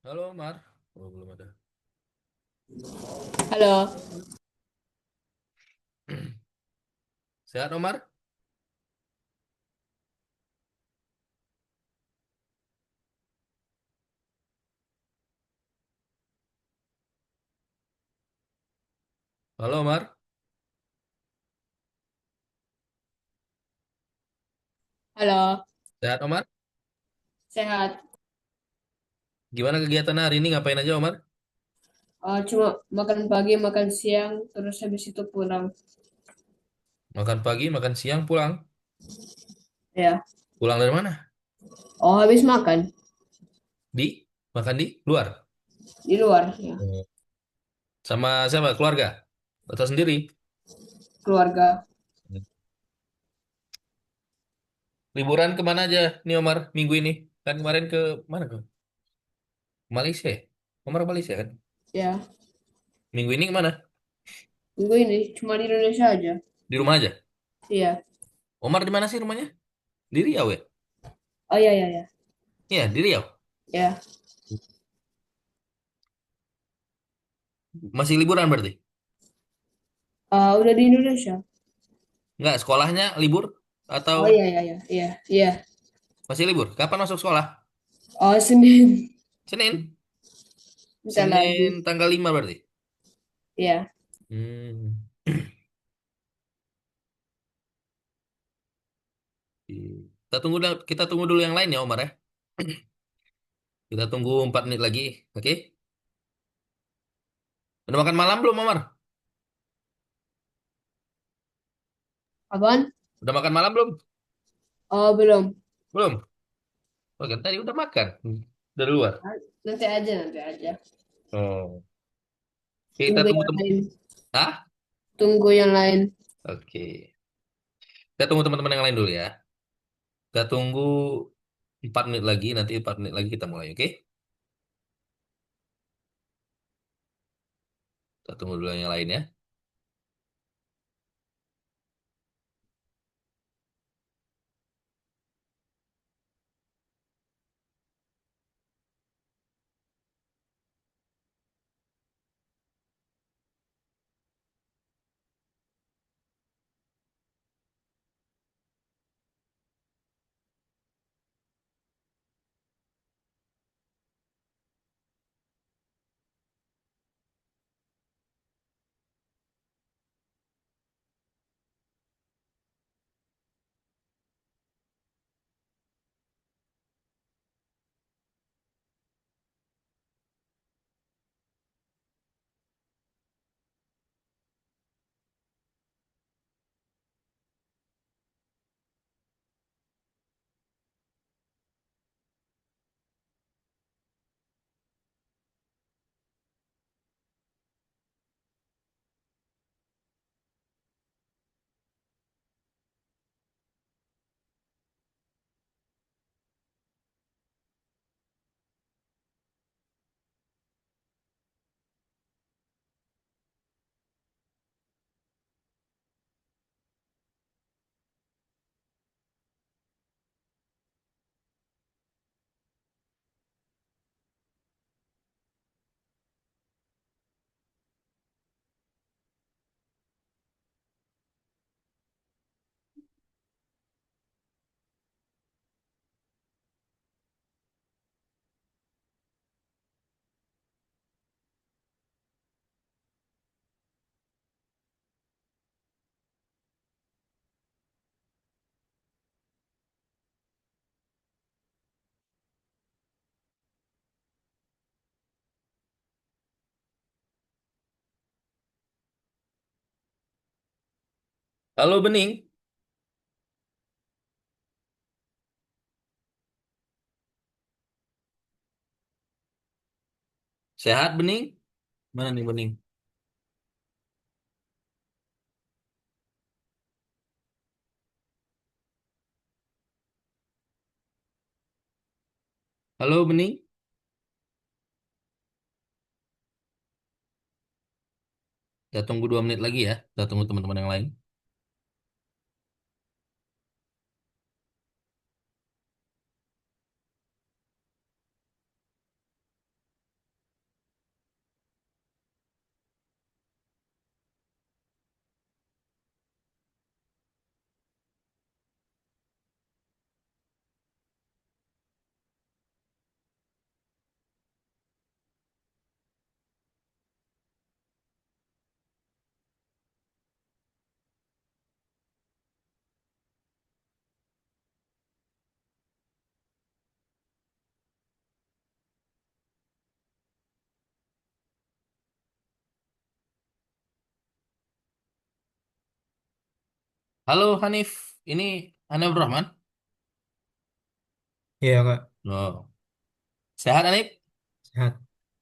Halo, Mar. Oh, belum ada. Halo, Sehat, Omar? Halo, Omar. halo, Sehat, Omar? sehat. Gimana kegiatan hari ini? Ngapain aja, Omar? Cuma makan pagi, makan siang, terus habis itu pulang. Makan pagi, makan siang, pulang. Ya. Pulang dari mana? Oh, habis makan Di? Makan di? Luar? di luar, ya. Hmm. Sama siapa? Keluarga? Atau sendiri? Keluarga. Hmm. Liburan kemana aja nih, Omar? Minggu ini? Kan kemarin ke mana? Ke Malaysia ya? Omar Malaysia kan? Ya, Minggu ini kemana? minggu ini cuma di Indonesia aja. Di rumah aja? Iya. Omar di mana sih rumahnya? Di Riau ya? Oh ya ya ya. Iya, di Riau. Ya. Masih liburan berarti? Udah di Indonesia. Enggak, sekolahnya libur? Atau Oh ya ya ya. Iya iya. masih libur? Kapan masuk sekolah? Oh, Senin. Senin? Bentar Senin lagi. tanggal 5 berarti. Iya. Hmm. Kita tunggu dulu yang lain ya Omar ya. Kita tunggu 4 menit lagi. Oke? Udah makan malam belum Omar? Apaan? Udah makan malam belum? Oh, belum. Belum. Oke, tadi udah makan. Dari luar. Nanti aja, nanti aja. Oh. Oke, kita Tunggu tunggu yang tem. lain. Hah? Tunggu yang lain. Oke. Kita tunggu teman-teman yang lain dulu ya. Kita tunggu 4 menit lagi. Nanti 4 menit lagi kita mulai. Oke? Kita tunggu dulu yang lain ya. Halo Bening. Sehat Bening? Mana nih Bening? Halo Bening? Kita tunggu 2 menit lagi ya. Kita tunggu teman-teman yang lain. Halo Hanif, ini Hanif Rahman. Iya kak, Oh, sehat Hanif? sehat.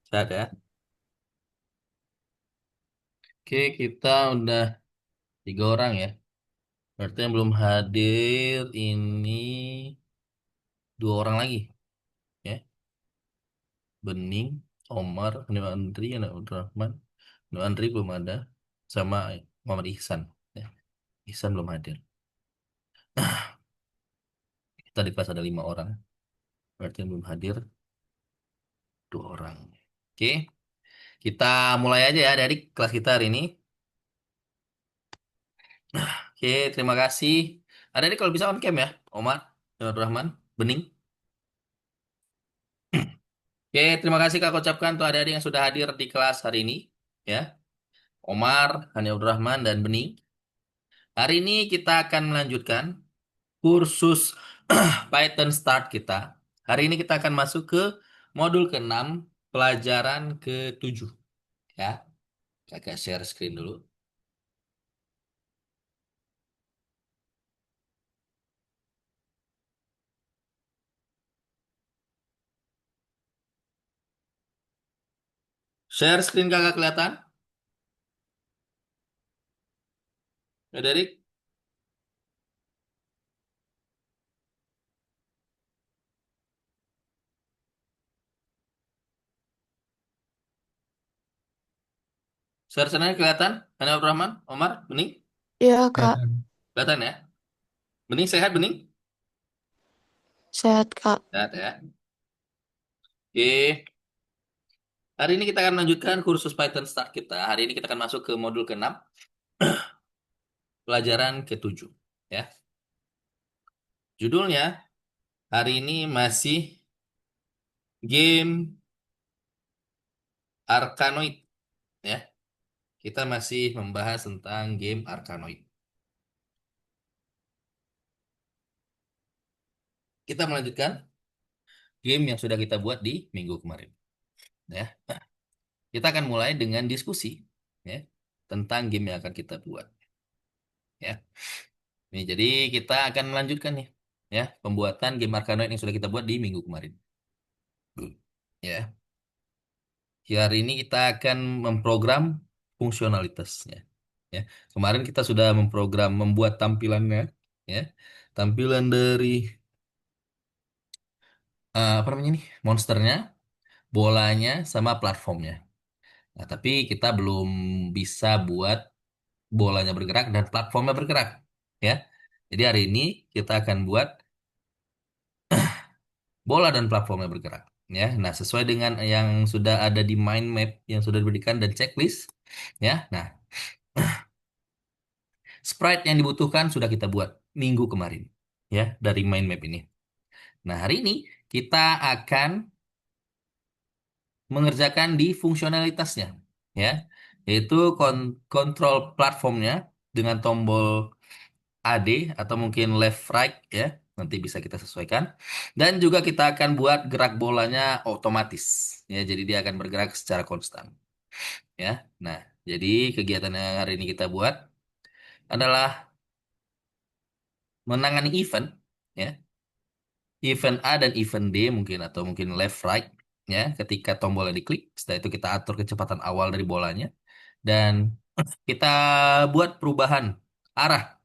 Sehat ya. Oke, kita udah 3 orang ya. Berarti yang belum hadir ini 2 orang lagi ya. Bening, Omar, Hanif Andri, Hanif Rahman. Hanif Andri belum ada. Sama Muhammad Ihsan. Ya. Ihsan belum hadir. Kita di kelas ada 5 orang. Berarti yang belum hadir 2 orang. Oke, kita mulai aja ya dari kelas kita hari ini. Oke, terima kasih. Ada nih kalau bisa on cam ya, Omar, Nur Rahman, Bening. Oke, terima kasih Kak ucapkan untuk adik-adik yang sudah hadir di kelas hari ini. Ya, Omar, Hani Abdul Rahman, dan Bening. Hari ini kita akan melanjutkan kursus Python Start kita. Hari ini kita akan masuk ke modul ke-6, pelajaran ke-7. Ya, kakak share screen dulu. Share screen kakak kelihatan? Ya, Derik? Share screen kelihatan? Hani Abdul Rahman, Omar, Bening? Iya, Kak. Kelihatan. Kelihatan ya? Bening sehat, Bening? Sehat, Kak. Sehat ya. Oke, hari ini kita akan melanjutkan kursus Python Start kita. Hari ini kita akan masuk ke modul ke-6, pelajaran ke-7. Ya. Judulnya hari ini masih game Arkanoid. Ya. Kita masih membahas tentang game Arkanoid. Kita melanjutkan game yang sudah kita buat di minggu kemarin. Ya. Kita akan mulai dengan diskusi ya, tentang game yang akan kita buat. Ya. Nih, jadi kita akan melanjutkan nih ya pembuatan game Arkanoid yang sudah kita buat di minggu kemarin. Ya, hari ini kita akan memprogram fungsionalitasnya. Ya, kemarin kita sudah memprogram membuat tampilannya, ya, tampilan dari apa namanya nih, monsternya, bolanya, sama platformnya. Nah, tapi kita belum bisa buat bolanya bergerak dan platformnya bergerak, ya. Jadi hari ini kita akan buat bola dan platformnya bergerak. Ya, nah sesuai dengan yang sudah ada di mind map yang sudah diberikan dan checklist, ya. Nah, sprite yang dibutuhkan sudah kita buat minggu kemarin, ya, dari mind map ini. Nah, hari ini kita akan mengerjakan di fungsionalitasnya, ya, yaitu kontrol platformnya dengan tombol AD atau mungkin left right, ya. Nanti bisa kita sesuaikan. Dan juga kita akan buat gerak bolanya otomatis, ya. Jadi dia akan bergerak secara konstan, ya. Nah, jadi kegiatan yang hari ini kita buat adalah menangani event, ya. Event A dan event D mungkin atau mungkin left right, ya. Ketika tombolnya diklik, setelah itu kita atur kecepatan awal dari bolanya dan kita buat perubahan arah,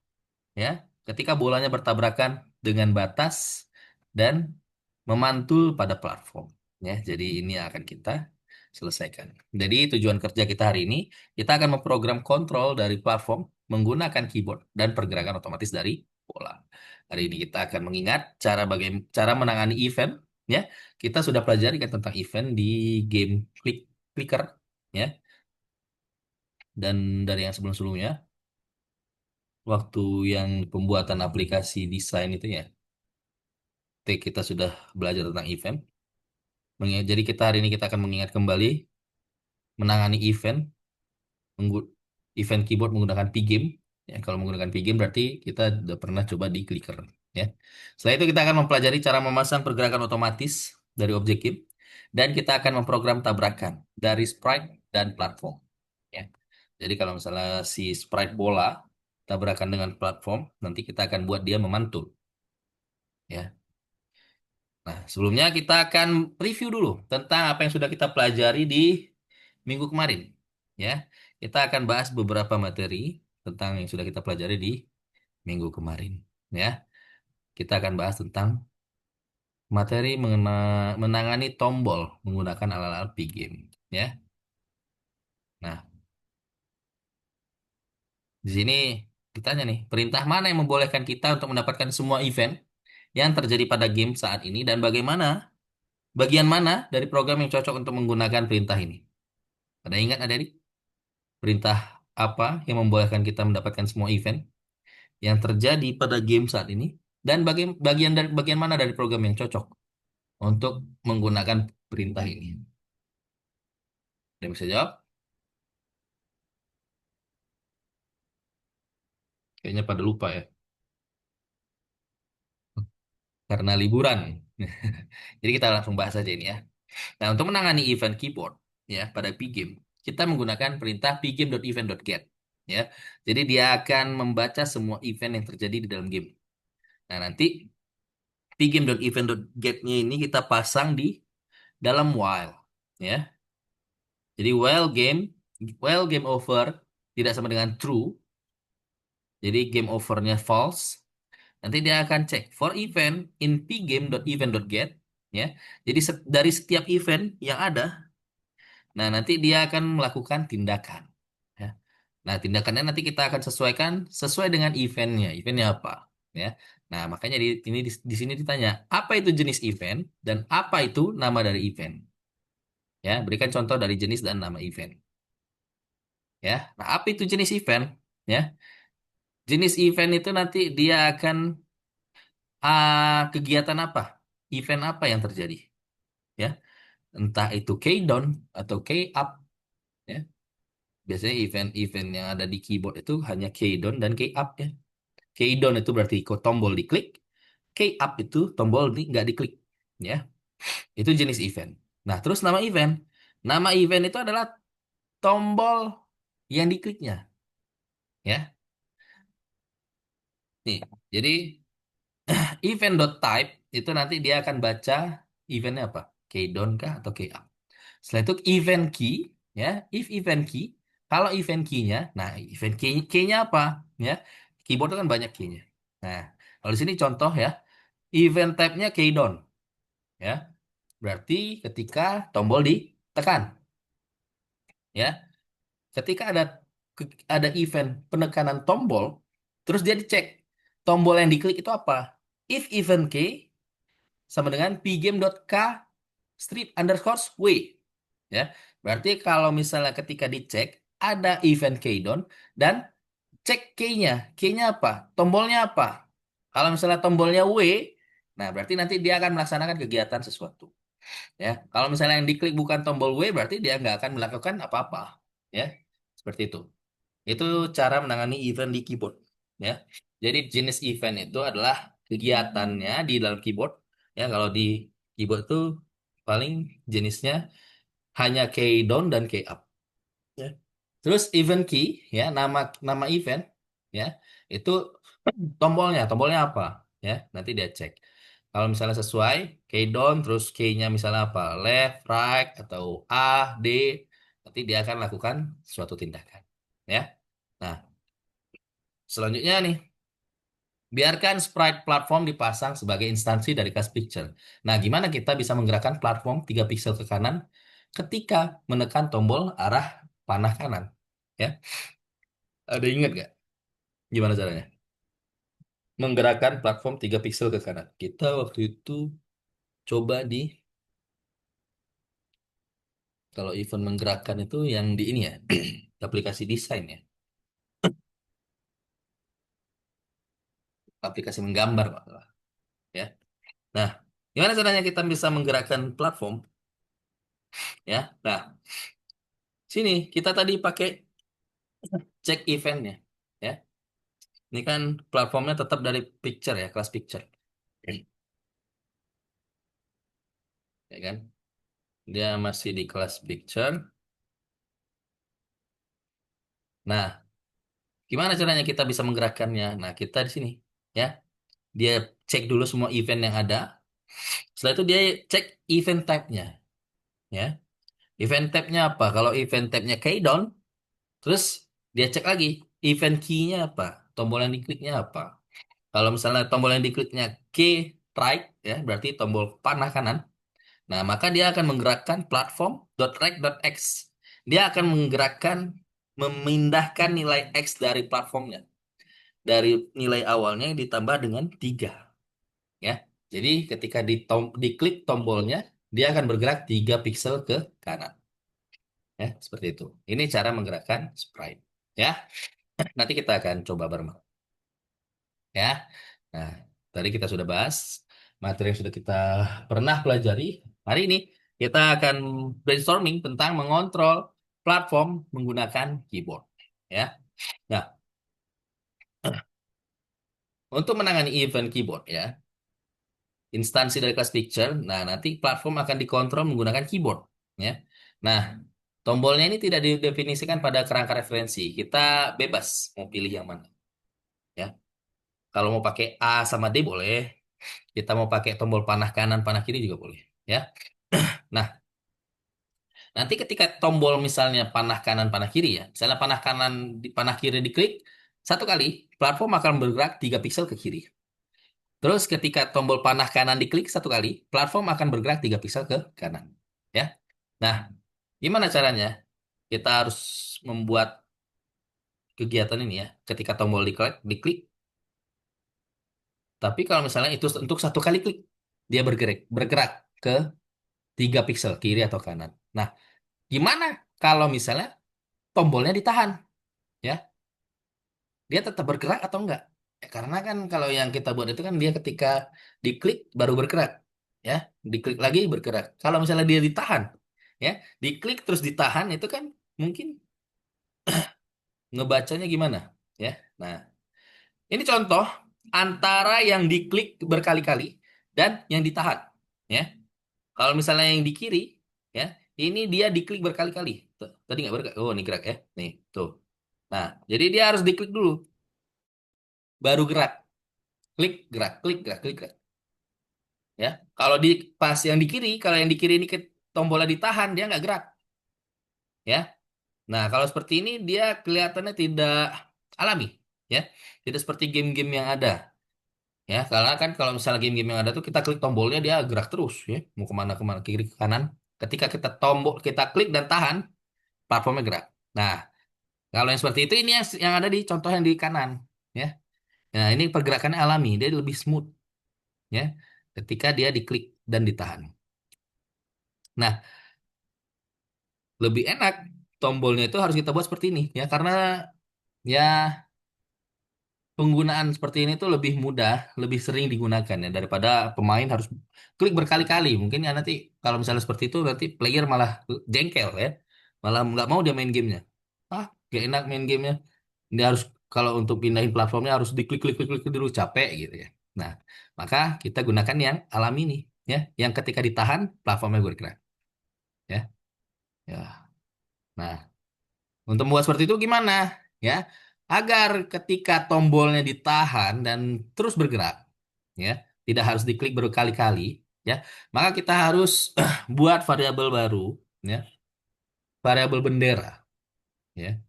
ya. Ketika bolanya bertabrakan dengan batas dan memantul pada platform, ya. Jadi ini yang akan kita selesaikan. Jadi tujuan kerja kita hari ini, kita akan memprogram kontrol dari platform menggunakan keyboard dan pergerakan otomatis dari bola. Hari ini kita akan mengingat cara menangani event, ya. Kita sudah pelajari kan tentang event di game clicker, ya. Dan dari yang sebelum-sebelumnya, waktu yang pembuatan aplikasi desain itu ya, kita sudah belajar tentang event. Jadi kita hari ini kita akan mengingat kembali menangani menggu- event keyboard menggunakan pgame. Ya, kalau menggunakan pgame berarti kita sudah pernah coba di clicker. Ya. Setelah itu kita akan mempelajari cara memasang pergerakan otomatis dari objek game dan kita akan memprogram tabrakan dari sprite dan platform. Ya. Jadi kalau misalnya si sprite bola tabrakan dengan platform, nanti kita akan buat dia memantul. Ya. Nah, sebelumnya kita akan review dulu tentang apa yang sudah kita pelajari di minggu kemarin. Ya, kita akan bahas beberapa materi tentang yang sudah kita pelajari di minggu kemarin. Ya, kita akan bahas tentang materi menangani tombol menggunakan alat-alat game. Ya, nah di sini ditanya nih, perintah mana yang membolehkan kita untuk mendapatkan semua event yang terjadi pada game saat ini dan bagaimana, bagian mana dari program yang cocok untuk menggunakan perintah ini? Ada ingat adik-adik? Perintah apa yang membolehkan kita mendapatkan semua event yang terjadi pada game saat ini dan bagian mana dari program yang cocok untuk menggunakan perintah ini? Ada yang bisa jawab? Kayaknya pada lupa ya, karena liburan. Jadi kita langsung bahas aja ini ya. Nah, untuk menangani event keyboard ya pada pgame, kita menggunakan perintah pgame.event.get ya. Jadi dia akan membaca semua event yang terjadi di dalam game. Nah, nanti pgame.event.get-nya ini kita pasang di dalam while ya. Jadi while game over tidak sama dengan true. Jadi game overnya false. Nanti dia akan cek for event in pgame.event.get ya. Jadi dari setiap event yang ada, nah nanti dia akan melakukan tindakan. Ya. Nah tindakannya nanti kita akan sesuaikan sesuai dengan eventnya. Eventnya apa? Ya. Nah makanya di sini ditanya apa itu jenis event dan apa itu nama dari event. Ya, berikan contoh dari jenis dan nama event. Ya, nah apa itu jenis event? Ya, jenis event itu nanti dia akan kegiatan apa? Event apa yang terjadi? Ya, entah itu keydown atau key up. Ya, biasanya event-event yang ada di keyboard itu hanya keydown dan key up ya. Keydown itu berarti tombol diklik, key up itu tombol nggak diklik. Ya, itu jenis event. Nah, terus nama event. Nama event itu adalah tombol yang dikliknya. Ya, nih. Jadi event.type itu nanti dia akan baca eventnya apa? Keydown kah atau keyup. Setelah itu event key, ya, if event key. Kalau event key-nya, nah event key-nya apa? Ya, keyboard itu kan banyak key-nya. Nah, kalau di sini contoh ya, event type-nya keydown, ya. Berarti ketika tombol ditekan, ya. Ketika ada event penekanan tombol, terus dia dicek tombol yang diklik itu apa? If event key sama dengan pgame.k strip underscore w. Ya, berarti kalau misalnya ketika dicek ada event keydon dan cek key-nya. Key-nya apa? Tombolnya apa? Kalau misalnya tombolnya W, nah berarti nanti dia akan melaksanakan kegiatan sesuatu. Ya, kalau misalnya yang diklik bukan tombol W, berarti dia nggak akan melakukan apa-apa. Ya, seperti itu. Itu cara menangani event di keyboard. Ya, jadi jenis event itu adalah kegiatannya di dalam keyboard. Ya, kalau di keyboard itu paling jenisnya hanya key down dan key up. Ya. Terus event key, ya nama nama event, ya itu tombolnya apa, ya nanti dia cek. Kalau misalnya sesuai key down, terus key-nya misalnya apa, left, right atau A, D, nanti dia akan lakukan suatu tindakan, ya. Nah, selanjutnya nih, biarkan sprite platform dipasang sebagai instansi dari class picture. Nah, gimana kita bisa menggerakkan platform 3 pixel ke kanan ketika menekan tombol arah panah kanan? Ya, ada ingat gak gimana caranya? Menggerakkan platform 3 pixel ke kanan. Kita waktu itu coba di, kalau event menggerakkan itu yang di ini ya, aplikasi desain ya, aplikasi menggambar Pak. Ya. Nah, gimana caranya kita bisa menggerakkan platform? Ya, nah, sini kita tadi pakai cek eventnya. Ya, ini kan platformnya tetap dari picture ya, kelas picture. Ya kan? Dia masih di kelas picture. Nah, Gimana caranya kita bisa menggerakkannya? Nah, kita di sini ya. Dia cek dulu semua event yang ada. Setelah itu dia cek event type-nya ya. Event type-nya apa? Kalau event type-nya countdown, terus dia cek lagi event key-nya apa? Tombol yang dikliknya apa? Kalau misalnya tombol yang dikliknya key right ya, berarti tombol panah kanan. Nah, maka dia akan menggerakkan platform .rect.x. Dia akan menggerakkan memindahkan nilai X dari platformnya. Dari nilai awalnya ditambah dengan 3 ya. Jadi ketika diklik tombolnya, dia akan bergerak 3 piksel ke kanan. Ya, seperti itu. Ini cara menggerakkan sprite. Ya, nanti kita akan coba bareng. Ya, nah, tadi kita sudah bahas materi yang sudah kita pernah pelajari. Hari ini kita akan brainstorming tentang mengontrol platform menggunakan keyboard. Ya, nah, untuk menangani event keyboard ya, instansi dari kelas picture. Nah, nanti platform akan dikontrol menggunakan keyboard. Ya. Nah, tombolnya ini tidak didefinisikan pada kerangka referensi. Kita bebas mau pilih yang mana. Ya. Kalau mau pakai A sama D boleh. Kita mau pakai tombol panah kanan, panah kiri juga boleh. Ya. Nah, nanti ketika tombol misalnya panah kanan, panah kiri ya. Misalnya panah kanan, panah kiri diklik, satu kali, platform akan bergerak 3 piksel ke kiri. Terus ketika tombol panah kanan diklik satu kali, platform akan bergerak 3 piksel ke kanan. Ya. Nah, gimana caranya? Kita harus membuat kegiatan ini ya. Ketika tombol diklik, tapi kalau misalnya itu untuk satu kali klik, dia bergerak ke 3 piksel kiri atau kanan. Nah, gimana kalau misalnya tombolnya ditahan? Ya, dia tetap bergerak atau enggak? Ya, karena kan kalau yang kita buat itu kan dia ketika diklik baru bergerak, ya, diklik lagi bergerak. Kalau misalnya dia ditahan, ya, diklik terus ditahan itu kan mungkin ngebacanya gimana, ya. Nah, ini contoh antara yang diklik berkali-kali dan yang ditahan, ya. Kalau misalnya yang di kiri, ya, ini dia diklik berkali-kali. Tuh, tadi nggak bergerak. Oh, ini gerak ya, nih, tuh. Nah, jadi dia harus diklik dulu, baru gerak. Klik, gerak, klik, gerak, klik, gerak. Ya, kalau di pas yang di kiri, kalau yang di kiri ini tombolnya ditahan, dia nggak gerak. Ya, nah kalau seperti ini dia kelihatannya tidak alami. Ya, tidak seperti game-game yang ada. Ya, karena kan kalau misalnya game-game yang ada tuh kita klik tombolnya dia gerak terus. Ya, mau kemana kemana kiri ke kanan. Ketika kita klik dan tahan, platformnya gerak. Nah, kalau yang seperti itu ini yang ada di contoh yang di kanan. Ya, nah ini pergerakannya alami, dia lebih smooth. Ya, ketika dia diklik dan ditahan. Nah, lebih enak tombolnya itu harus kita buat seperti ini ya karena ya penggunaan seperti ini tuh lebih mudah, lebih sering digunakan ya daripada pemain harus klik berkali-kali. Mungkin ya nanti kalau misalnya seperti itu nanti player malah jengkel ya, malah nggak mau dia main gamenya. Ah, gak enak main gamenya. Dia harus kalau untuk pindahin platformnya harus diklik-klik-klik dulu capek gitu ya. Nah, maka kita gunakan yang alami nih ya, yang ketika ditahan platformnya bergerak ya. Ya. Nah, untuk membuat seperti itu gimana? Ya, agar ketika tombolnya ditahan dan terus bergerak, ya, tidak harus diklik berkali-kali, ya, maka kita harus buat variabel baru, ya, variabel bendera, ya.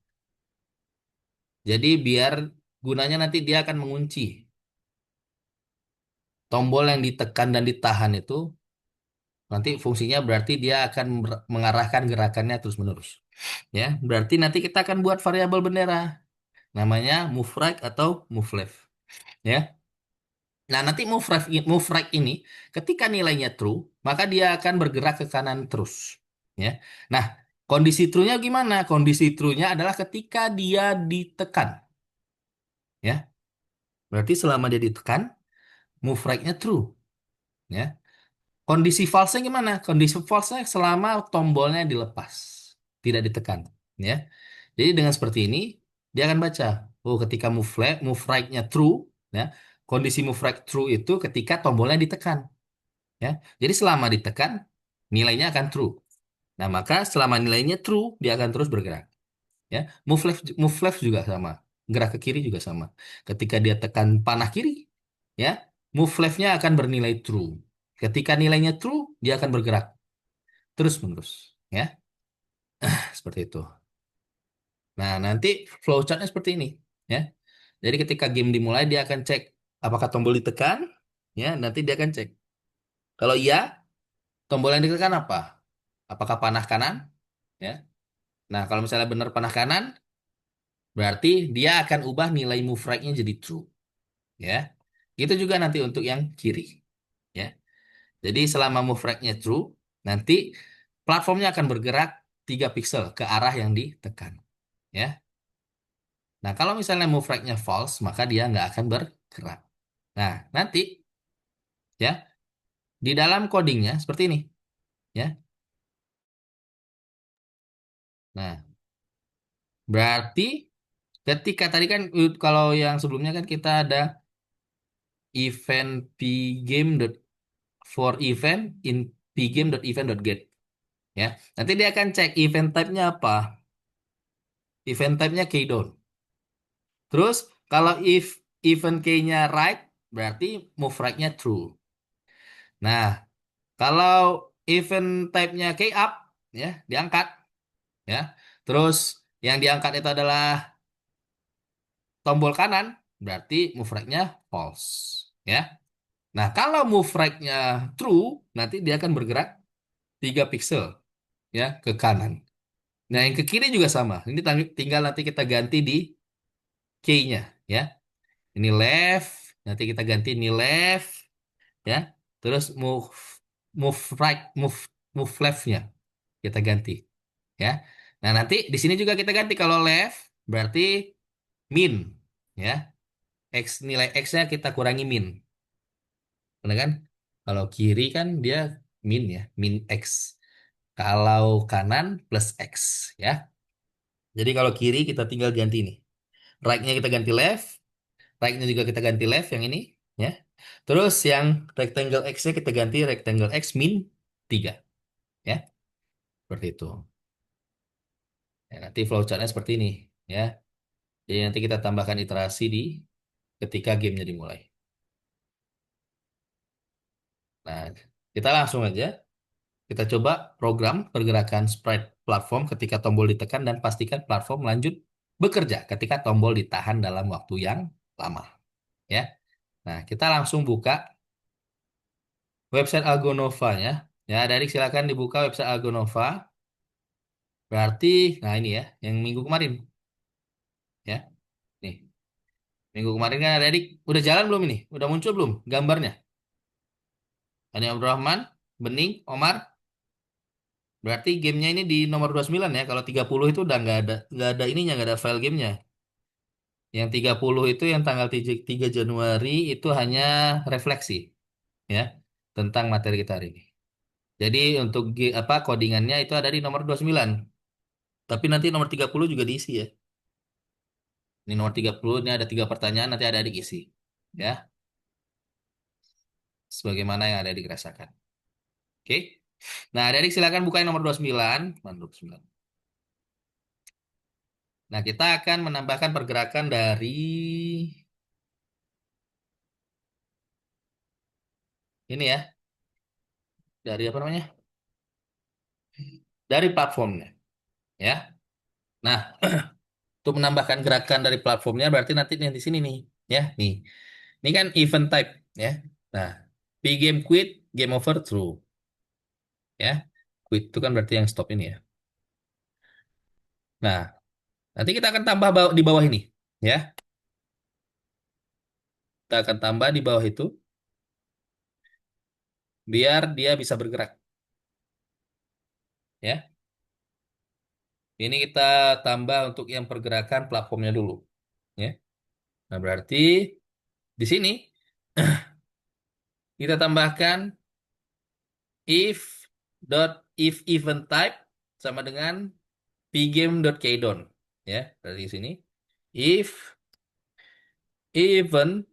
Jadi biar gunanya nanti dia akan mengunci tombol yang ditekan dan ditahan itu nanti fungsinya berarti dia akan mengarahkan gerakannya terus-menerus. Ya, berarti nanti kita akan buat variabel bendera namanya move right atau move left. Ya. Nah, nanti move right ini ketika nilainya true, maka dia akan bergerak ke kanan terus. Ya. Nah, kondisi true-nya gimana? Kondisi true-nya adalah ketika dia ditekan. Ya. Berarti selama dia ditekan, move right-nya true. Ya. Kondisi false-nya gimana? Kondisi false-nya selama tombolnya dilepas, tidak ditekan. Ya. Jadi dengan seperti ini, dia akan baca. Oh, ketika move right-nya true, ya. Kondisi move right true itu ketika tombolnya ditekan. Ya. Jadi selama ditekan nilainya akan true. Nah, maka selama nilainya true dia akan terus bergerak. Ya. Move left juga sama. gerak ke kiri juga sama. Ketika dia tekan panah kiri, ya, move left-nya akan bernilai true. Ketika nilainya true, dia akan bergerak terus menerus, ya, seperti itu. Nah, nanti flowchartnya seperti ini, ya. Jadi ketika game dimulai, dia akan cek apakah tombol ditekan, ya. Nanti dia akan cek. Kalau iya, tombol yang ditekan apa? Apakah panah kanan, ya? Nah, kalau misalnya benar panah kanan, berarti dia akan ubah nilai move right-nya jadi true, ya. Itu juga nanti untuk yang kiri, ya. Jadi selama move right-nya true, nanti platformnya akan bergerak 3 pixel ke arah yang ditekan, ya. Nah, kalau misalnya move right-nya false, maka dia nggak akan bergerak. Nah, nanti, ya, di dalam codingnya seperti ini, ya. Nah, berarti ketika tadi kan kalau yang sebelumnya kan kita ada event pgame dot for event in pgame dot event dot get, ya. Nanti dia akan cek event type-nya apa. Event type-nya keydown. Terus kalau if event key-nya right, berarti move right-nya true. Nah, kalau event type-nya key up, ya, diangkat, ya. Terus yang diangkat itu adalah tombol kanan, berarti move right-nya false, ya. Nah, kalau move right-nya true, nanti dia akan bergerak 3 pixel, ya, ke kanan. Nah, yang ke kiri juga sama. Ini tinggal nanti kita ganti di key-nya, ya. Ini left, nanti kita ganti ini left, ya. Terus move move right, move left-nya kita ganti, ya. Nah, nanti di sini juga kita ganti kalau left berarti min, ya. X nilai X-nya kita kurangi min. Benar kan? Kalau kiri kan dia min, ya, min X. Kalau kanan plus X, ya. Jadi kalau kiri kita tinggal ganti nih. Right-nya kita ganti left, right-nya juga kita ganti left yang ini, ya. Terus yang rectangle X-nya kita ganti rectangle X min 3, ya. Seperti itu. Ya, nanti flowchartnya seperti ini, ya. Jadi nanti kita tambahkan iterasi di ketika gamenya dimulai. Nah, kita langsung aja. Kita coba program pergerakan sprite platform ketika tombol ditekan dan pastikan platform lanjut bekerja ketika tombol ditahan dalam waktu yang lama, ya. Nah, kita langsung buka website Algonova-nya. Ya, Adik silakan dibuka website Algonova. Berarti, nah ini ya, yang minggu kemarin, ya. Nih, minggu kemarin kan Adik udah jalan belum ini? Udah muncul belum gambarnya? Ani Abdurrahman, Bening, Omar. Berarti gamenya ini di nomor 29 ya. Kalau 30 itu udah nggak ada ininya, nggak ada file gamenya. Yang 30 itu yang tanggal 3 Januari itu hanya refleksi, ya, tentang materi kita hari ini. Jadi untuk apa codingannya itu ada di nomor 29. Tapi nanti nomor 30 juga diisi ya. Ini nomor 30 ini ada 3 pertanyaan, nanti ada adik isi. Ya, sebagaimana yang ada dirasakan. Oke. Nah, adik silakan buka yang nomor 29. Mana 29? Nah, kita akan menambahkan pergerakan dari ini ya, dari apa namanya? Dari platformnya, ya. Nah, untuk menambahkan gerakan dari platformnya berarti nanti yang di sini nih, ya. Nih. Ini kan event type, ya. Nah, game quit, game over, true, ya. Quit itu kan berarti yang stop ini ya. Nah, nanti kita akan tambah di bawah ini, ya. Kita akan tambah di bawah itu biar dia bisa bergerak, ya. Ini kita tambah untuk yang pergerakan platformnya dulu, ya. Nah, berarti di sini kita tambahkan if event type sama dengan pgame.keydon, ya. Dari sini if event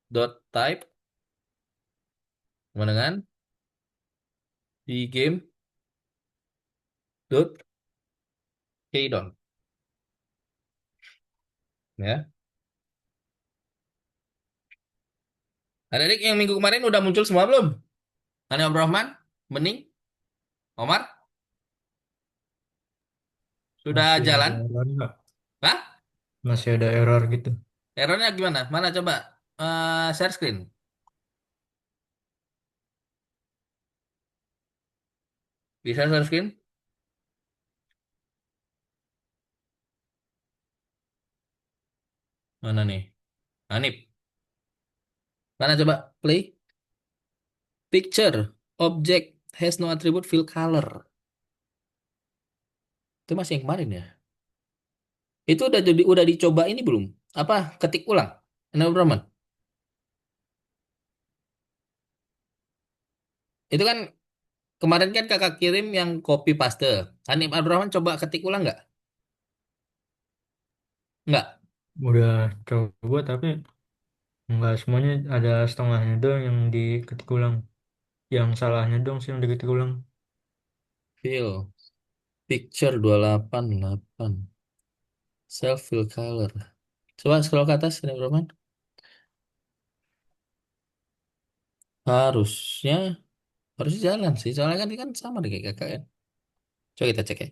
dot type sama dengan pgame.keydon. Ya. Adik-adik yang minggu kemarin udah muncul semua belum? Hani Abdurrahman, Bening, Omar, sudah Masih ada jalan? error nggak? Hah? Masih ada error gitu. Errornya gimana? Mana coba share screen. Bisa share screen? Mana nih? Hanif. Mana coba play? Picture. Object has no attribute fill color. Itu masih yang kemarin ya. Itu udah dicoba ini belum? Apa ketik ulang? Hani Abdurrahman. Itu kan kemarin kan kakak kirim yang copy paste. Hanif Abdurrahman coba ketik ulang nggak? Nggak. Udah coba tapi nggak semuanya, ada setengahnya doang yang diketik ulang. Yang salahnya dong sih yang diketik ulang. Fill. Picture 288. Self fill color. Coba scroll ke atas, Hanif Abdurrahman. Harusnya harusnya jalan sih. Soalnya kan sama deh kayak kakak kan. Coba kita cek ya.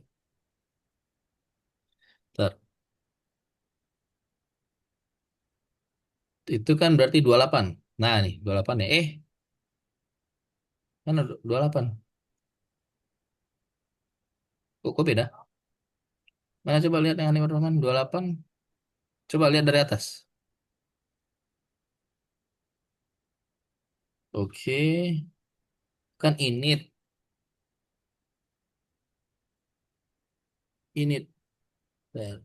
Ntar. Itu kan berarti 28. Nah nih 28 ya. Mana 28? Kok beda? Mana coba lihat yang Hanif Abdurrahman 28. Coba lihat dari atas. Oke. Kan init. Bentar.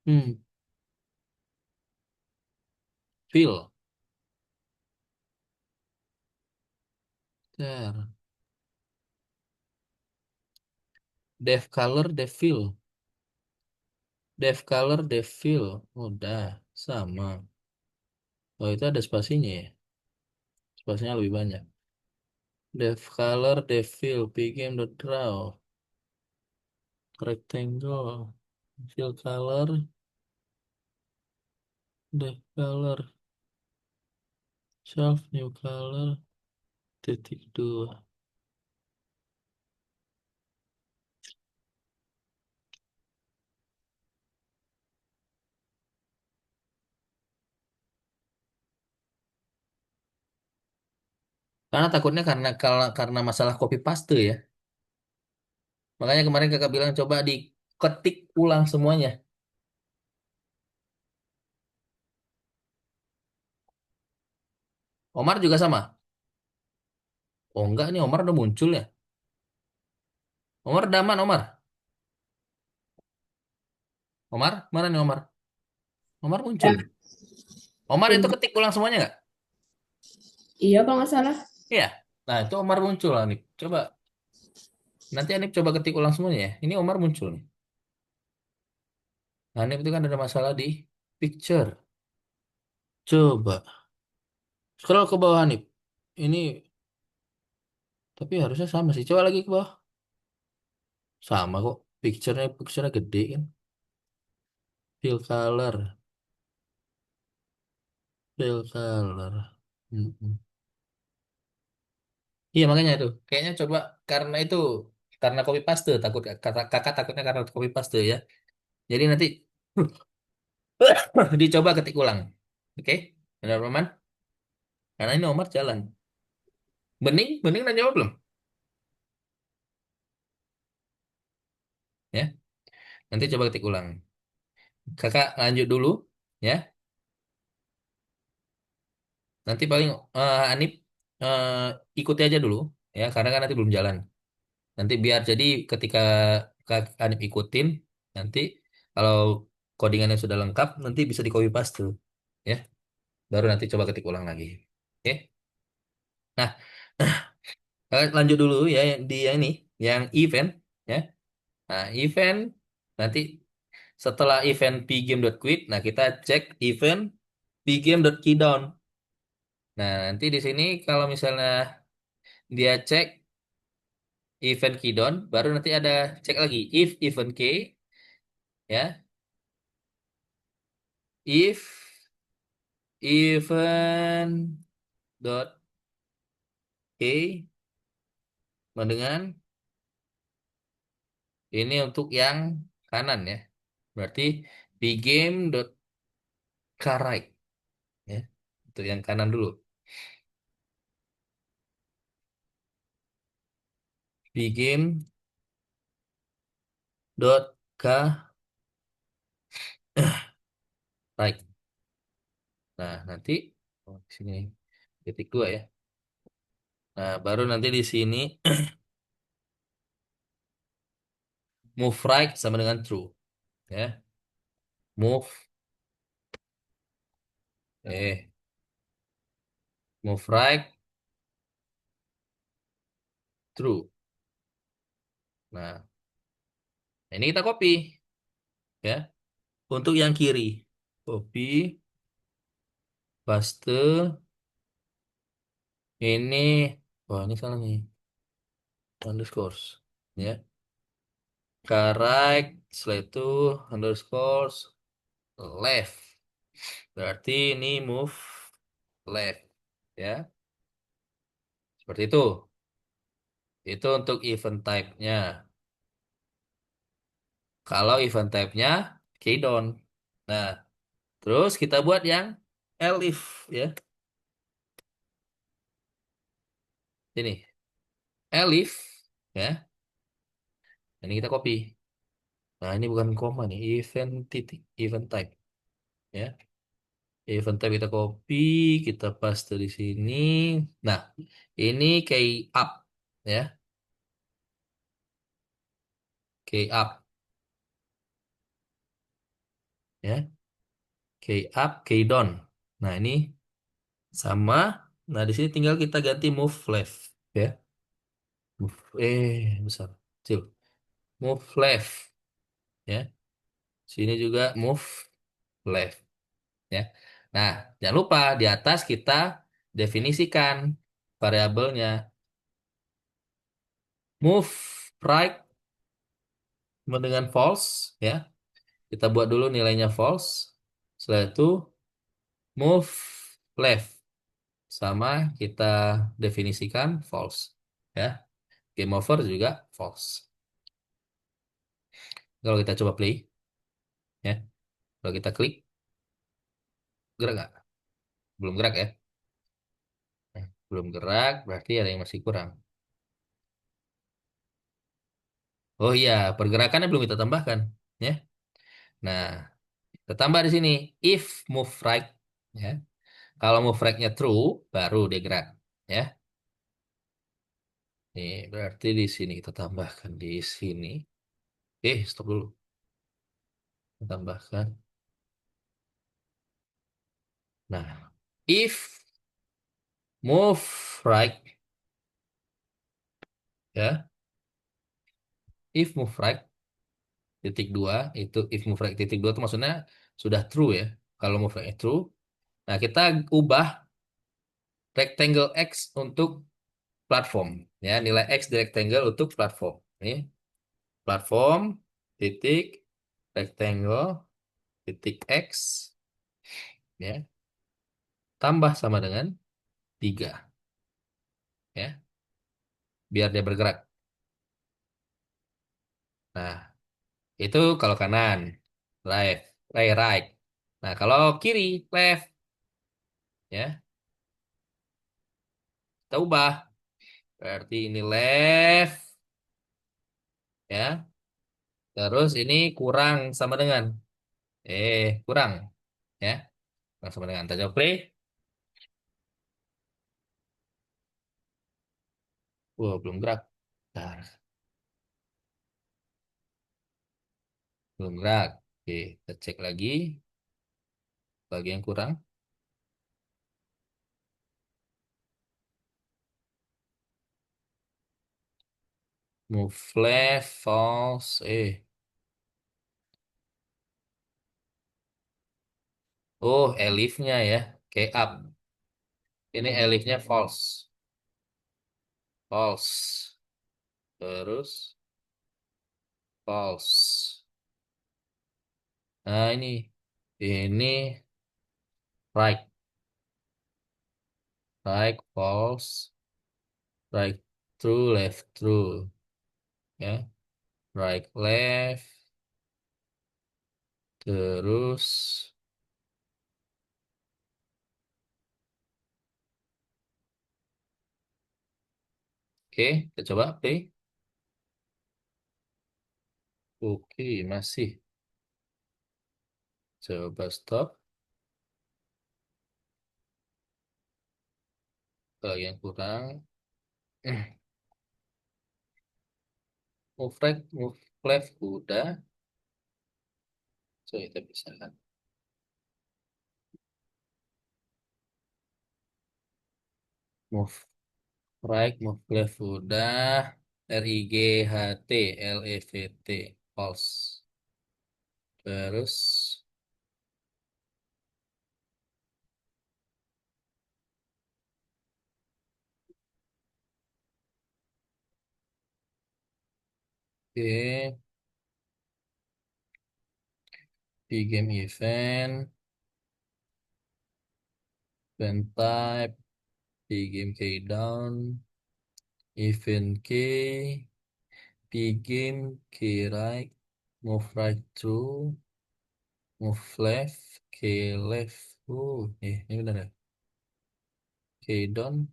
Hmm. Fill. Bentar. Depth color, depth fill. Depth color, depth fill. Udah. Sama. Oh itu ada spasinya ya. Spasinya lebih banyak. Depth color, depth fill. Begin the draw. Rectangle. Fill color. Depth color. Self new color. Titik dua. Karena takutnya karena masalah copy paste ya. Makanya kemarin kakak bilang coba diketik ulang semuanya. Omar juga sama. Oh enggak nih Omar udah muncul ya. Omar udah aman Omar. Omar mana nih Omar? Omar muncul Ya, nih. Omar itu bentar. ketik ulang semuanya nggak? Iya kalau nggak salah. Iya. Nah itu Omar muncul lah nih. Coba nanti Anip coba ketik ulang semuanya ya. Ini Omar muncul nih. Nah, Anip itu kan ada masalah di picture. Coba scroll ke bawah Anip. Ini tapi harusnya sama sih. Coba lagi ke bawah. Sama kok. Picture-nya gede kan. Fill color. Fill color. Mm-mm. Iya makanya itu. Kayaknya coba karena itu karena copy paste takut kakak takutnya karena copy paste ya. Jadi nanti dicoba ketik ulang. Oke? Benar Roman? Karena ini Omar jalan. Bening udah jawab belum? Ya. Nanti coba ketik ulang. Kakak lanjut dulu ya. Nanti paling Anip eh, ikuti aja dulu ya karena kan nanti belum jalan. Nanti biar jadi ketika Kak Anip ikutin nanti kalau codingannya sudah lengkap nanti bisa di copy paste ya. Baru nanti coba ketik ulang lagi. Oke. Nah, lanjut dulu ya di yang ini, yang event ya. Nah, event nanti setelah event pgame.quit, nah kita cek event pgame.keydown. Nah, nanti di sini kalau misalnya dia cek event keydown, baru nanti ada cek lagi if event key, ya, if event dot key dengan ini untuk yang kanan ya. Berarti pgame dot right ya. Untuk yang kanan dulu. Pgame dot right. Nah, nanti di sini titik dua ya. Nah, baru nanti di sini move right sama dengan true ya. Move eh move right true. Nah, ini kita copy ya. Untuk yang kiri, copy, paste, ini, wah ini salah nih, underscores, ya. Correct, setelah itu underscores left. Berarti ini move left, ya. Seperti itu. Itu untuk event type-nya. Kalau event type-nya keydon. Nah, terus kita buat yang elif, ya. Ini, elif, ya. Ini kita copy. Nah, ini bukan koma nih, event titik, event type, ya. Event type kita copy, kita paste di sini. Nah, ini key up, ya, key up, ya, key up, key down. Nah, ini sama. Nah, di sini tinggal kita ganti move left, ya. Move, besar, kecil. Move left, ya. Sini juga move left, ya. Nah, jangan lupa di atas kita definisikan variabelnya. Move right sama dengan false, ya. Kita buat dulu nilainya false. Setelah itu move left sama kita definisikan false, ya. Game over juga false. Kalau kita coba play, ya. Kalau kita klik, gerak nggak? Belum gerak ya. Nah, belum gerak berarti ada yang masih kurang. Oh iya, pergerakannya belum kita tambahkan, ya. Nah, kita tambah di sini if move right, ya. Kalau move right-nya true, baru dia gerak, ya. Nih, berarti di sini kita tambahkan di sini. Stop dulu. Kita tambahkan. Nah, if move right, ya, if move right titik dua itu if move right titik dua itu maksudnya sudah true ya. Kalau move right true, nah kita ubah rectangle X untuk platform, ya, nilai X di rectangle untuk platform. Ini platform titik rectangle titik X, ya, tambah sama dengan 3, ya, biar dia bergerak. Nah, itu kalau kanan, left, right. Nah, kalau kiri, left, ya, kita ubah. Berarti ini left, ya. Terus ini kurang sama dengan, kurang, ya. Kurang sama dengan. Kita coba play. Wah, belum gerak. Bentar, belum gerak. Oke, kita cek lagi. Bagian kurang. Move left, false, Oh, elifnya ya. Kayak up. Ini elifnya false. False. Terus false. Nah, ini. Ini right. Right, false. Right, true, left, true. Ya. Right, left. Terus. Oke, kita coba play. Oke, masih. Coba stop. Yang kurang. Move right, move left. Udah. So, kita bisa kan. Move right, move left. Udah. RIGHT, LEVT. False. Terus. Oke. Di game event. Event type. Di game countdown. Event key. P game key right. Move right through. Move left. Key left. Ini benar ya. Key down.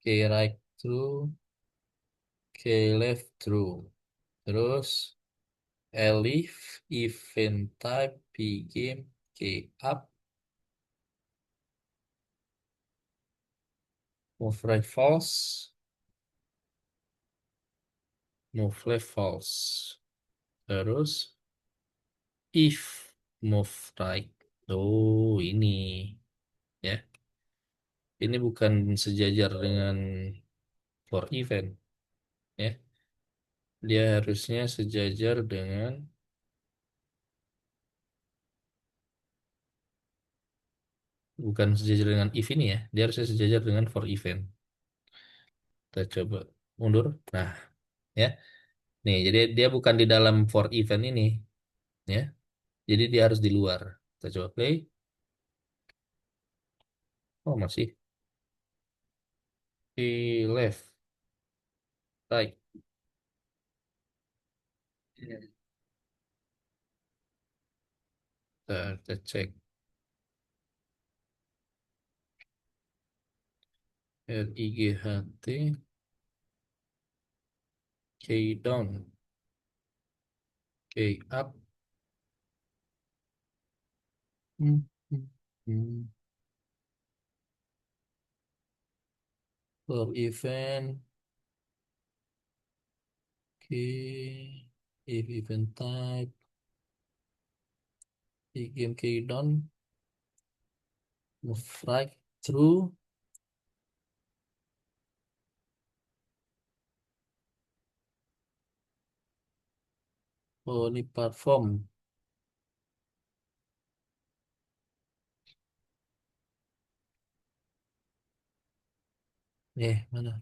Key right through. Key left through. Terus elif event type P game key up. Move right false. Move left false. Terus if move right. Oh, ini ya. Ini bukan sejajar dengan for event ya. Dia harusnya sejajar dengan bukan sejajar dengan if ini ya. Dia harusnya sejajar dengan for event. Kita coba mundur. Nah, ya. Nih, jadi dia bukan di dalam for event ini ya. Jadi dia harus di luar. Kita coba play. Oh, masih di left, right. Kita cek RIGHT K down K up. Hmm, hmm, hmm. For event K if event type di game K down move right through. Oh, ini platform. Mana?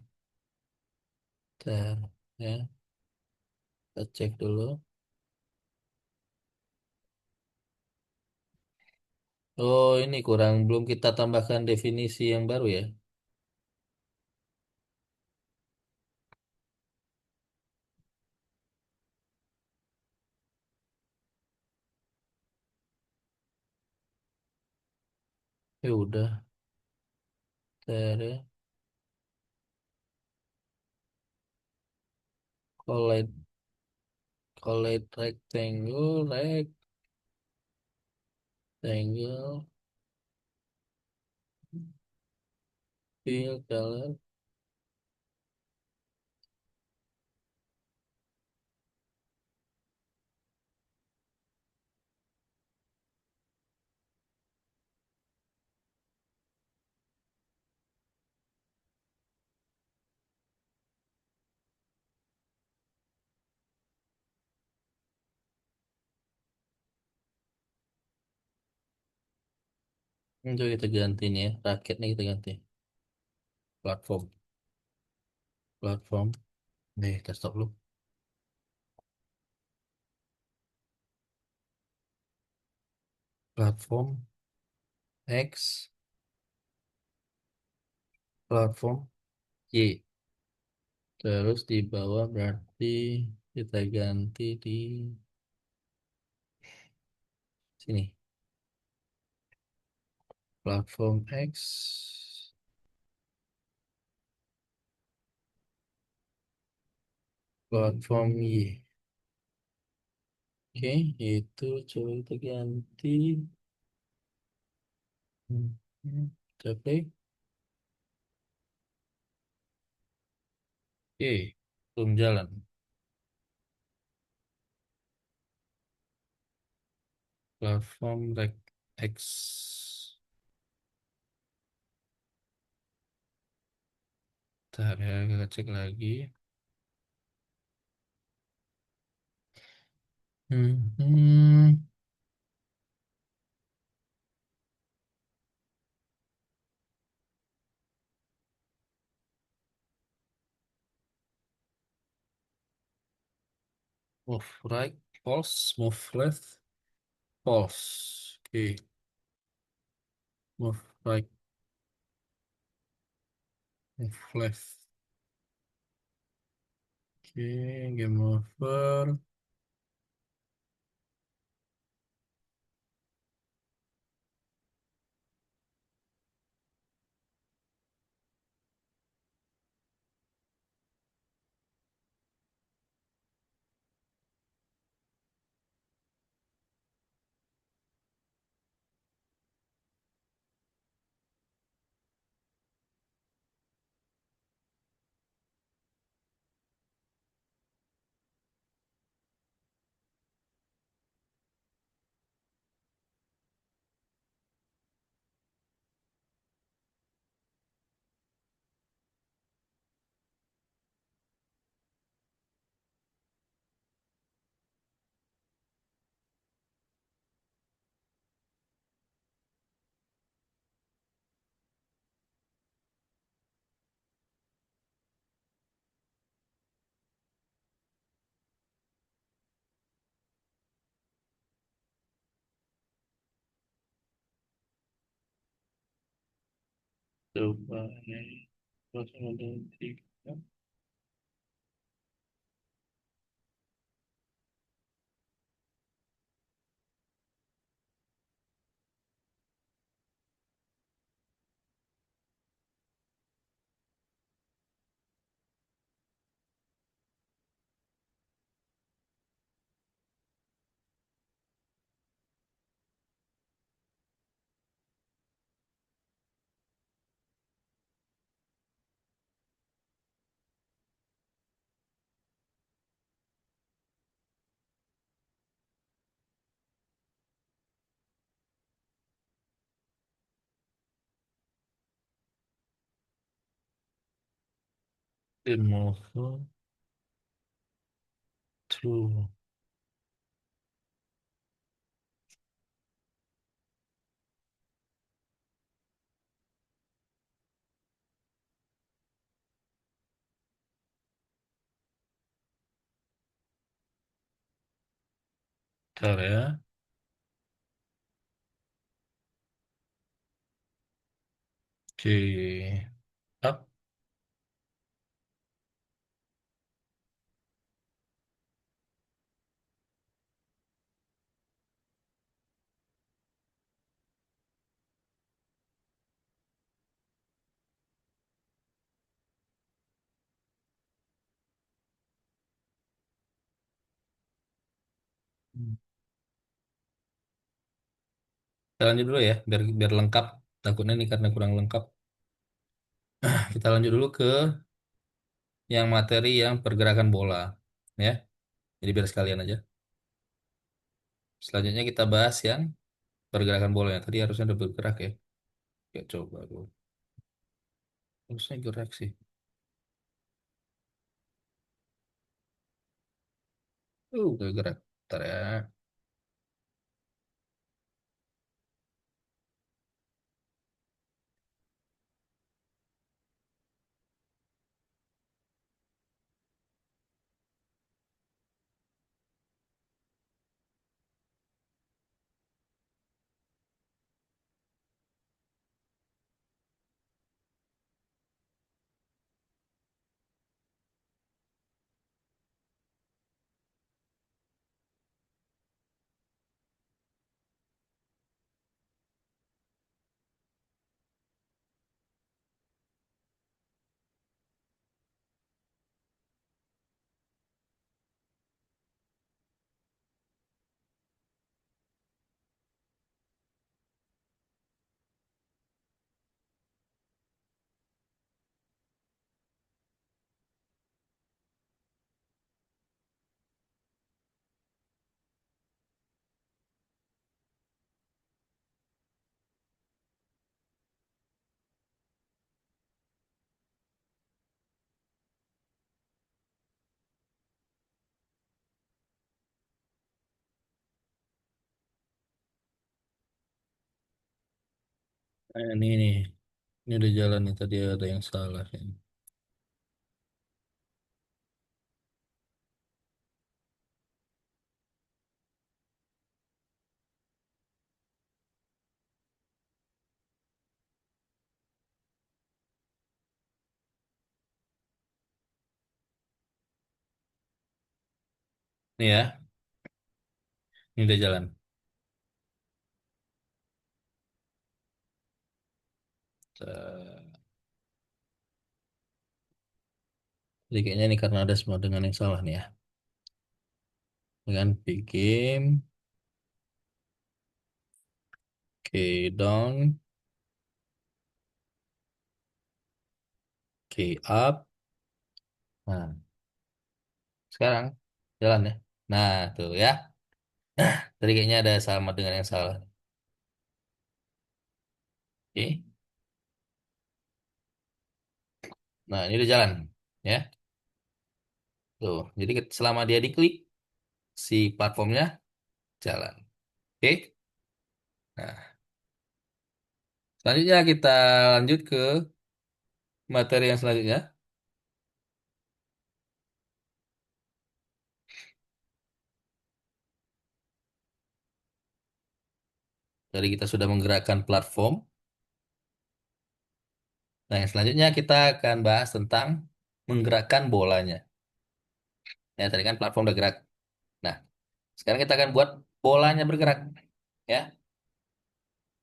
Bentar, ya. Kita cek dulu. Oh, ini kurang. Belum kita tambahkan definisi yang baru ya. Ya udah. Bentar ya. Collect, collect rectangle, rectangle, fill color. Itu kita ganti nih ya. Raketnya kita ganti. Platform. Platform. Nih, kita stop dulu. Platform X. Platform Y. Terus di bawah berarti kita ganti di sini. Platform X. Platform Y. Oke, itu coba kita ganti. Kita play. Oke, belum jalan. Platform Rec X. Bentar ya, kita cek lagi. Hmm. Move right, pulse, move left, pulse. Oke, move right, move left. Oke, game over. Coba ini, terus ada tiga. Game over, true. Bentar ya. Oke, up. Kita lanjut dulu ya, biar biar lengkap. Takutnya ini karena kurang lengkap. Kita lanjut dulu ke yang materi yang pergerakan bola, ya. Jadi biar sekalian aja. Selanjutnya kita bahas yang pergerakan bola yang tadi harusnya udah bergerak ya. Ya coba dulu. Harusnya gerak sih. Udah gerak. Bentar ya. Nah, ini udah jalan nih tadi ada yang salah. Ini ya, ini udah jalan. Jadi kayaknya ini karena ada semua dengan yang salah nih ya. Dengan pick game, oke down, oke up. Nah, sekarang jalan ya. Nah, tuh ya. Tadi kayaknya ada sama dengan yang salah. Oke. Nah, ini udah jalan ya. Tuh. Jadi selama dia diklik si platformnya jalan. Oke. Nah, selanjutnya kita lanjut ke materi yang selanjutnya. Jadi kita sudah menggerakkan platform. Nah, yang selanjutnya kita akan bahas tentang menggerakkan bolanya. Ya, tadi kan platform udah gerak. Nah, sekarang kita akan buat bolanya bergerak. Ya.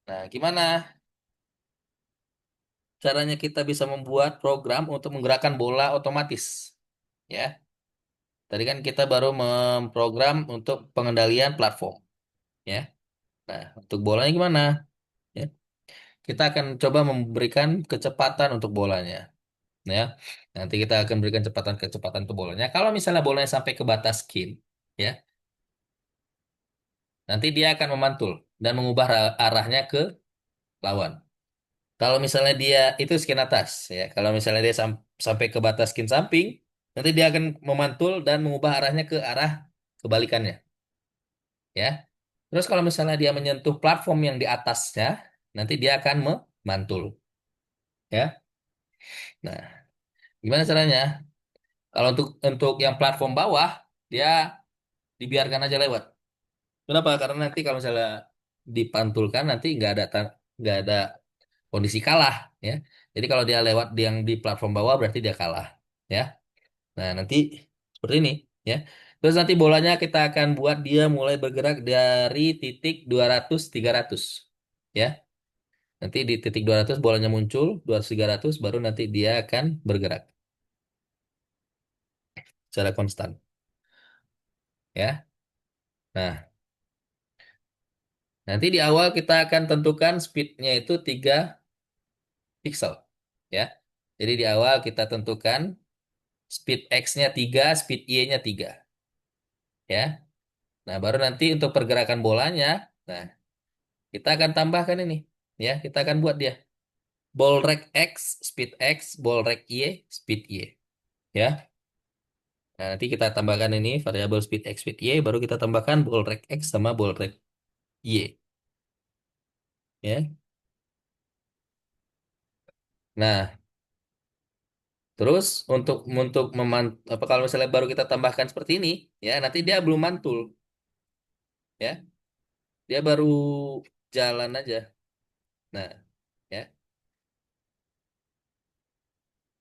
Nah, gimana caranya kita bisa membuat program untuk menggerakkan bola otomatis? Ya. Tadi kan kita baru memprogram untuk pengendalian platform. Ya. Nah, untuk bolanya gimana? Ya. Kita akan coba memberikan kecepatan untuk bolanya. Ya. Nanti kita akan berikan kecepatan ke bolanya. Kalau misalnya bolanya sampai ke batas skin, ya, nanti dia akan memantul dan mengubah arahnya ke lawan. Kalau misalnya dia itu skin atas, ya. Kalau misalnya dia sampai ke batas skin samping, nanti dia akan memantul dan mengubah arahnya ke arah kebalikannya, ya. Terus kalau misalnya dia menyentuh platform yang di atasnya, nanti dia akan memantul, ya. Nah, gimana caranya? Kalau untuk yang platform bawah, dia dibiarkan aja lewat. Kenapa? Karena nanti kalau misalnya dipantulkan, nanti nggak ada kondisi kalah, ya. Jadi kalau dia lewat yang di platform bawah berarti dia kalah, ya. Nah, nanti seperti ini, ya. Terus nanti bolanya kita akan buat dia mulai bergerak dari titik 200 300, ya. Nanti di titik 200 bolanya muncul, 200 300 baru nanti dia akan bergerak secara konstan, ya. Nah, nanti di awal kita akan tentukan speednya itu 3 pixel, ya. Jadi di awal kita tentukan speed X-nya 3, speed Y-nya 3, ya. Nah, baru nanti untuk pergerakan bolanya, nah, kita akan tambahkan ini, ya. Kita akan buat dia ball rate X, ball rate Y, speed Y, ya. Nah, nanti kita tambahkan ini variabel speed X, speed Y, baru kita tambahkan ball rate X sama ball rate Y, ya. Nah, terus untuk apa kalau misalnya baru kita tambahkan seperti ini, ya, nanti dia belum mantul, ya. Dia baru jalan aja. Nah, ya.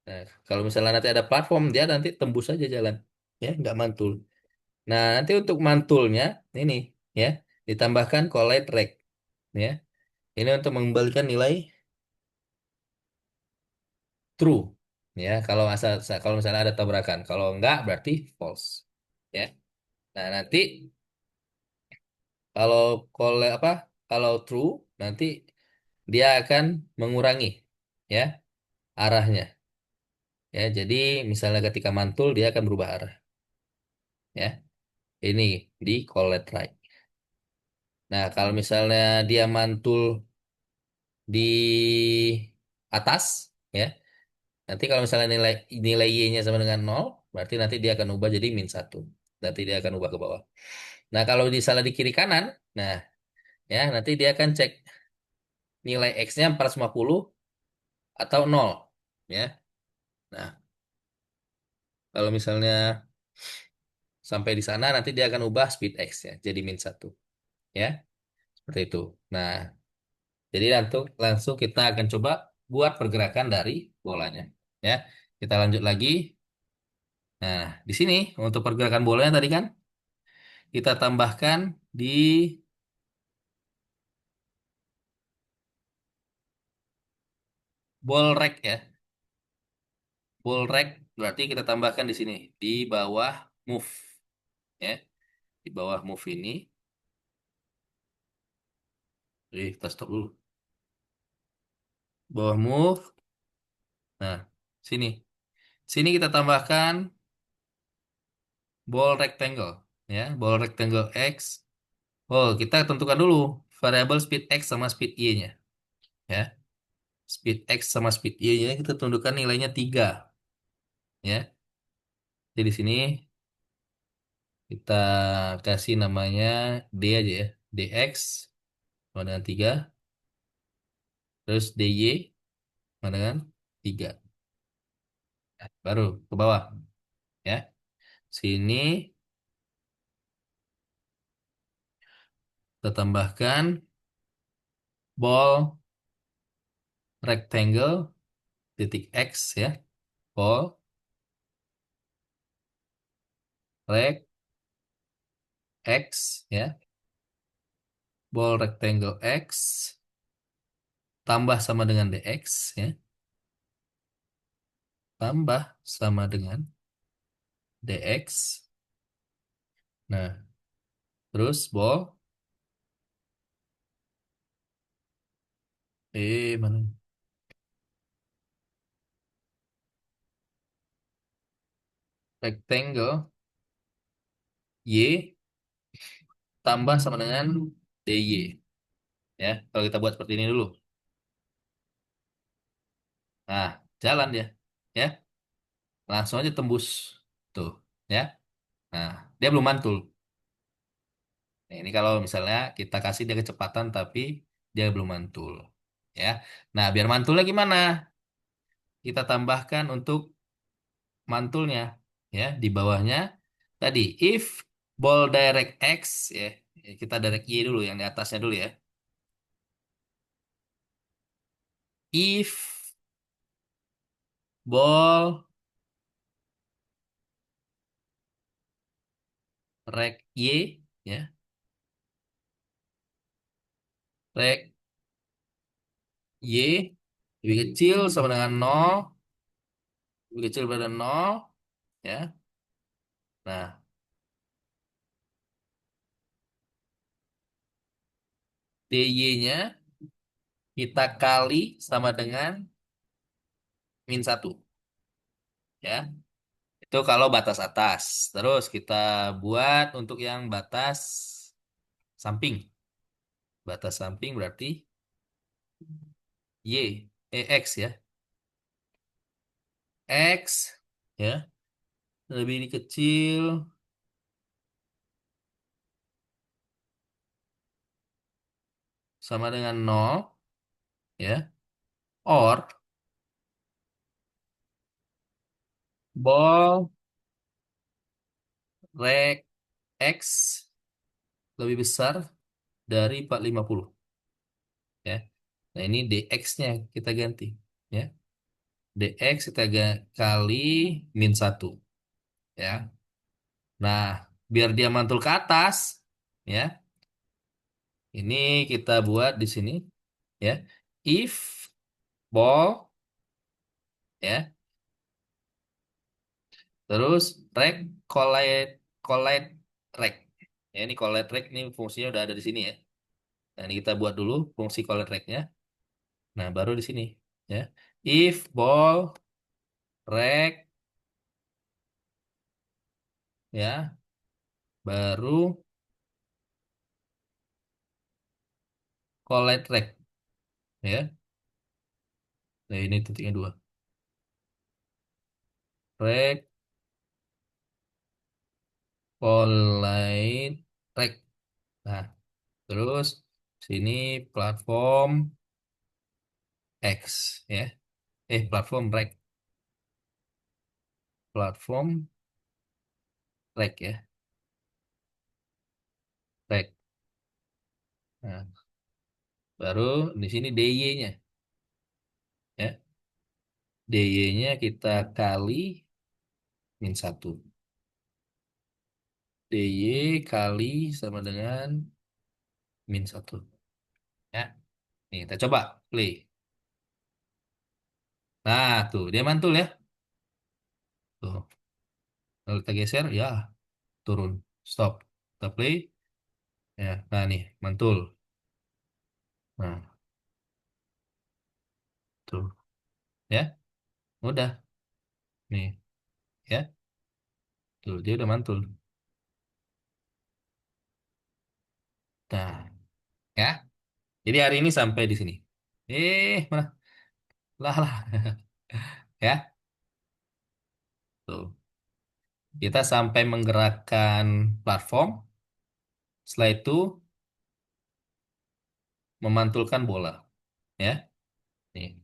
Nah, kalau misalnya nanti ada platform, dia nanti tembus aja jalan, ya, nggak mantul. Nah, nanti untuk mantulnya ini, ya, ditambahkan collide rate, ya. Ini untuk mengembalikan nilai true, ya. Kalau misalnya ada tabrakan, kalau enggak berarti false, ya. Nah, nanti kalau apa? Kalau true, nanti dia akan mengurangi, ya, arahnya, ya. Jadi misalnya ketika mantul dia akan berubah arah, ya. Ini di collide rate. Nah, kalau misalnya dia mantul di atas, ya. Nanti kalau misalnya nilai nilai Y-nya sama dengan nol, berarti nanti dia akan ubah jadi -1. Nanti dia akan ubah ke bawah. Nah, kalau di salah di kiri kanan, nah, ya, nanti dia akan cek nilai X-nya 450 atau nol, ya. Nah, kalau misalnya sampai di sana nanti dia akan ubah speed X-nya jadi -1, ya. Seperti itu. Nah, jadi langsung kita akan coba buat pergerakan dari bolanya, ya. Kita lanjut lagi. Nah, di sini untuk pergerakan bolanya tadi kan kita tambahkan di ball rack, ya. Ball rack berarti kita tambahkan di sini di bawah move, ya. Di bawah move ini, kita stop dulu. Bawah move. Nah, sini. Sini kita tambahkan ball rectangle, ya. Ball rectangle X. Oh, kita tentukan dulu variabel speed X sama speed Y-nya, ya. Speed X sama speed Y-nya kita tentukan nilainya 3, ya. Jadi di sini kita kasih namanya D aja, ya. DX sama dengan 3, terus DY sama dengan 3. Baru ke bawah, ya. Sini kita tambahkan ball rectangle titik X, ya. Ball rect X, ya. Ball rectangle X tambah sama dengan DX, ya. Tambah sama dengan DX. Nah, terus ball mana? Rectangle Y tambah sama dengan DY, ya. Kalau kita buat seperti ini dulu. Nah, jalan dia, ya. Langsung aja tembus tuh, ya. Nah, dia belum mantul. Nah, ini kalau misalnya kita kasih dia kecepatan tapi dia belum mantul, ya. Nah, biar mantulnya gimana? Kita tambahkan untuk mantulnya, ya. Di bawahnya tadi if ball direct X, ya. Kita direct Y dulu yang di atasnya dulu, ya. If ball rect Y, ya. Rect Y lebih kecil sama dengan nol, lebih kecil pada nol, ya. Nah, DY-nya kita kali sama dengan -1, ya. Itu kalau batas atas. Terus kita buat untuk yang batas samping. Batas samping berarti X, ya. X, ya, lebih kecil sama dengan nol, ya. Or ball rect X lebih besar dari 450, ya. Nah, ini DX-nya kita ganti, ya. DX kita kali -1, ya. Nah, biar dia mantul ke atas, ya. Ini kita buat di sini, ya. If ball, ya. Terus rect collide collide rect. Ya, ini collide rect ini fungsinya udah ada di sini, ya. Nah, ini kita buat dulu fungsi collide rect-nya. Nah, baru di sini, ya. If ball rect, ya, baru collide rect, ya. Nah, ini titiknya dua. Rect collide rect. Nah, terus sini platform X ya. Platform rek. Platform rek ya. Rek. Nah, baru di sini DY-nya ya. DY-nya kita kali -1. DY kali sama dengan -1. Ya. Nih, kita coba play. Nah, tuh dia mantul ya. Tuh, kalau kita geser ya turun. Stop. Kita play. Ya, nah nih mantul. Nah, tuh ya. Udah nih ya. Tuh, dia udah mantul. Nah, ya. Jadi hari ini sampai di sini. Mana? Lah lah. Ya, tuh. Kita sampai menggerakkan platform. Setelah itu memantulkan bola. Ya, nih.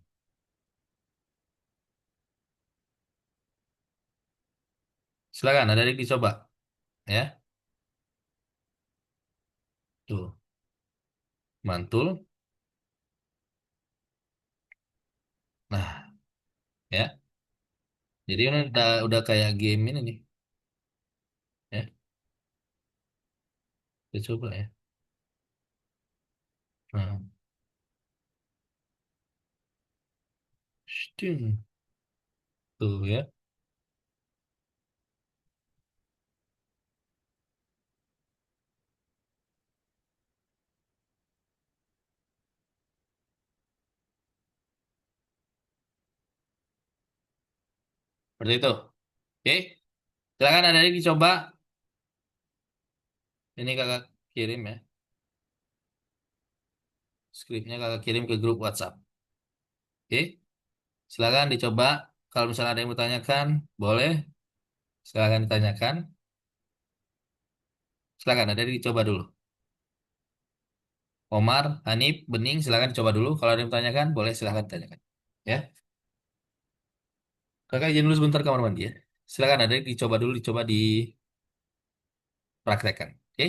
Silakan, ada yang dicoba. Ya, tuh. Mantul. Nah, ya. Jadi ini udah kayak game ini nih. Ya, kita coba ya. Nah, shting. Tuh ya. Seperti itu. Oke, silakan ada yang dicoba. Ini kakak kirim ya. Skripnya kakak kirim ke grup WhatsApp. Oke, silakan dicoba. Kalau misalnya ada yang bertanyakan, boleh. Silakan ditanyakan. Silakan ada yang dicoba dulu. Omar, Hanif, Bening, silakan dicoba dulu. Kalau ada yang bertanyakan, boleh silakan ditanyakan. Ya, kakak izin dulu sebentar kamar mandi ya. Silakan ada yang dicoba dulu, dicoba dipraktekkan. Oke,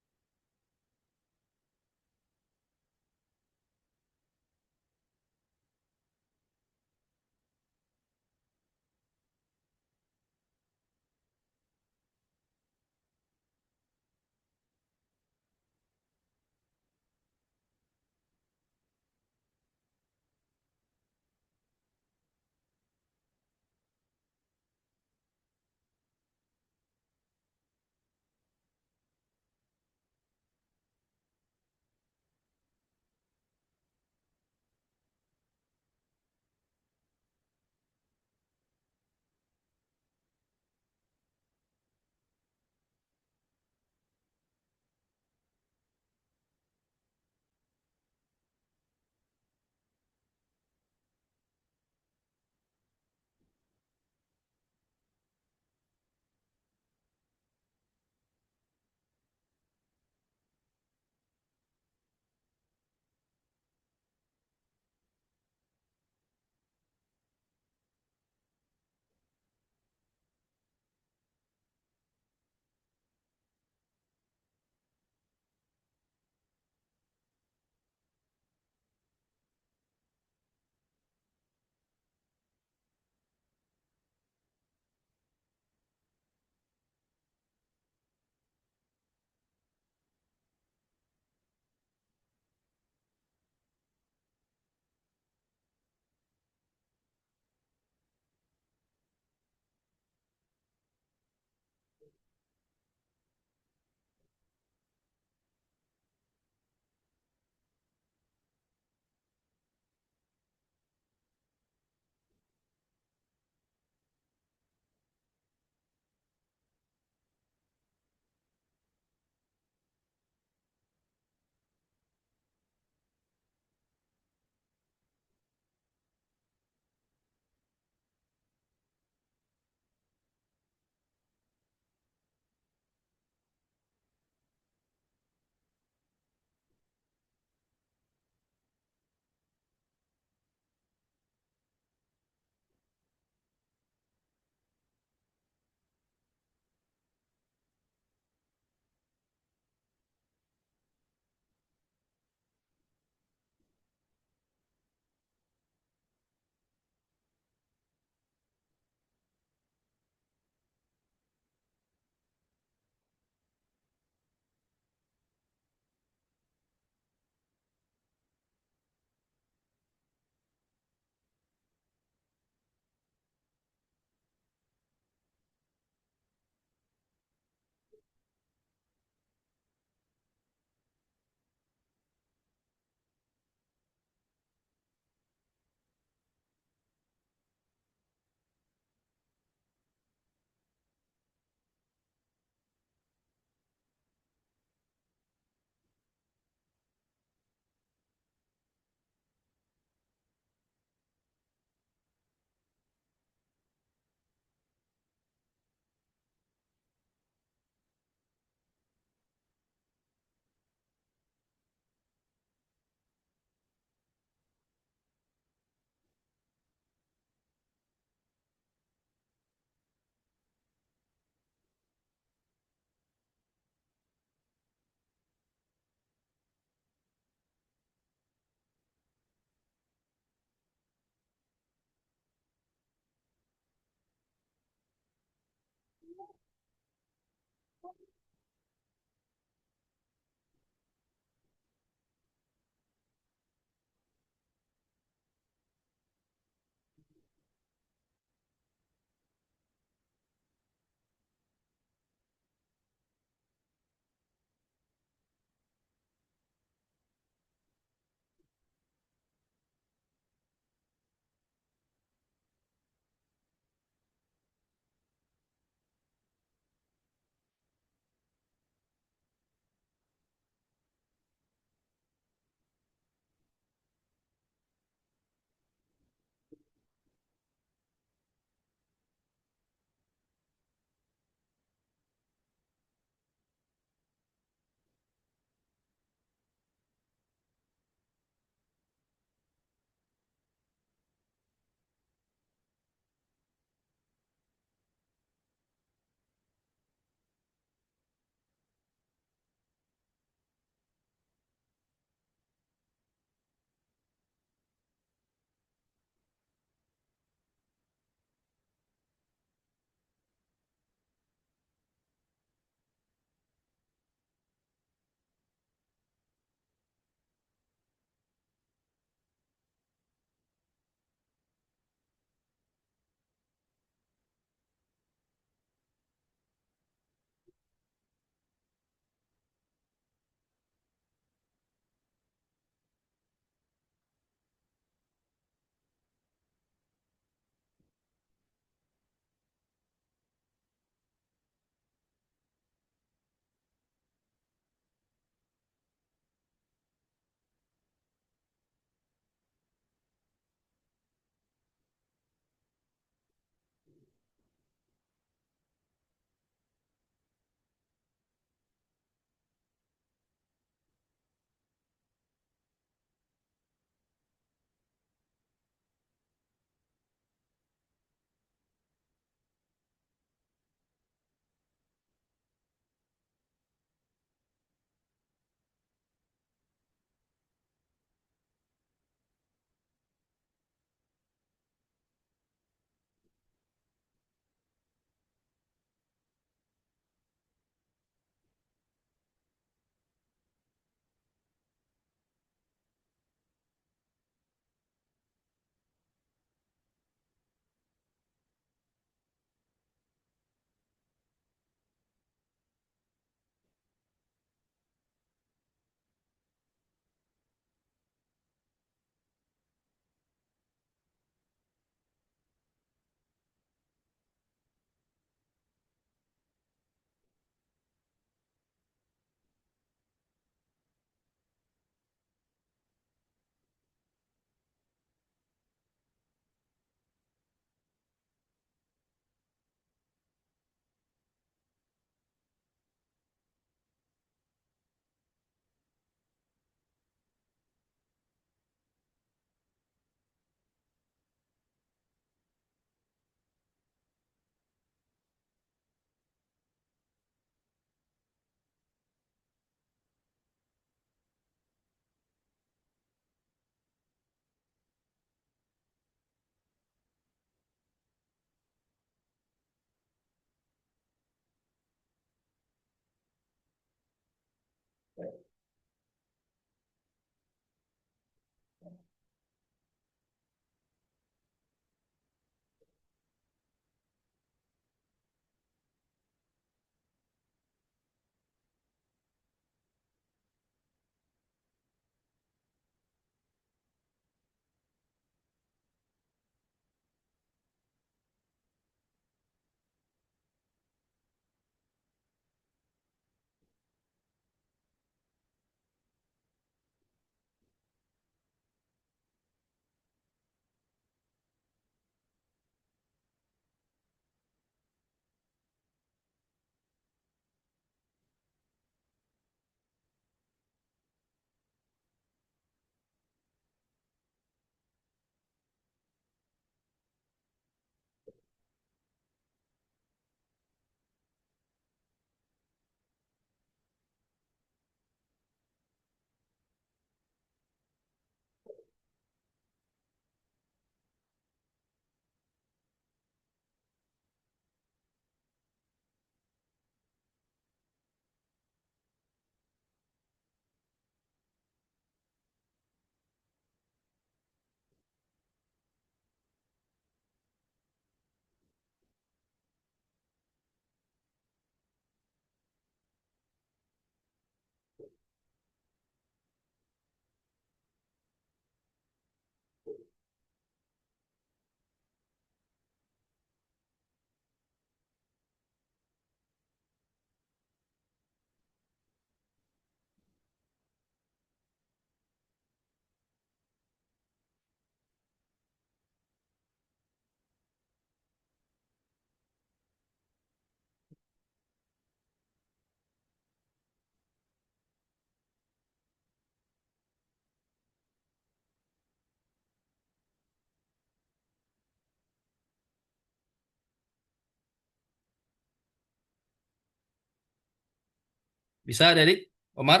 Bisa adik? Omar?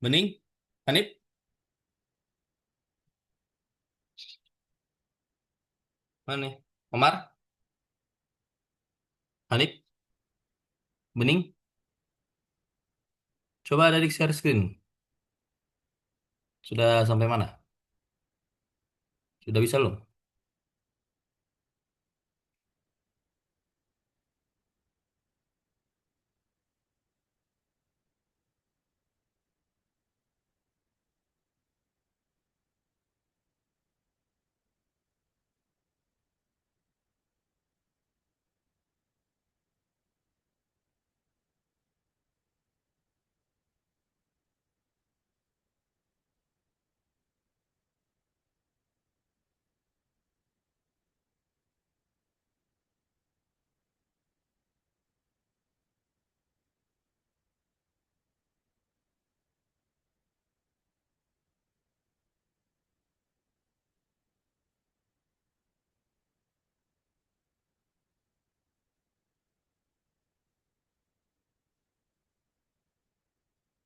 Bening? Hanif? Mana nih? Omar? Hanif? Bening? Coba adik share screen. Sudah sampai mana? Sudah bisa belum?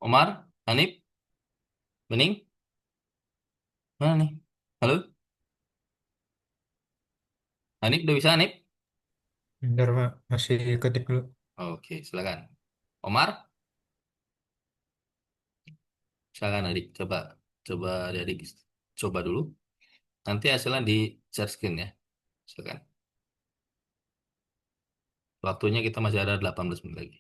Omar? Hanif? Bening? Mana nih? Halo? Hanif udah bisa Hanif? Bentar Pak, masih ketik dulu. Oke, silakan. Omar? Silakan adik. Coba, coba adik coba dulu. Nanti hasilnya di share screen ya. Silakan. Waktunya kita masih ada 18 menit lagi.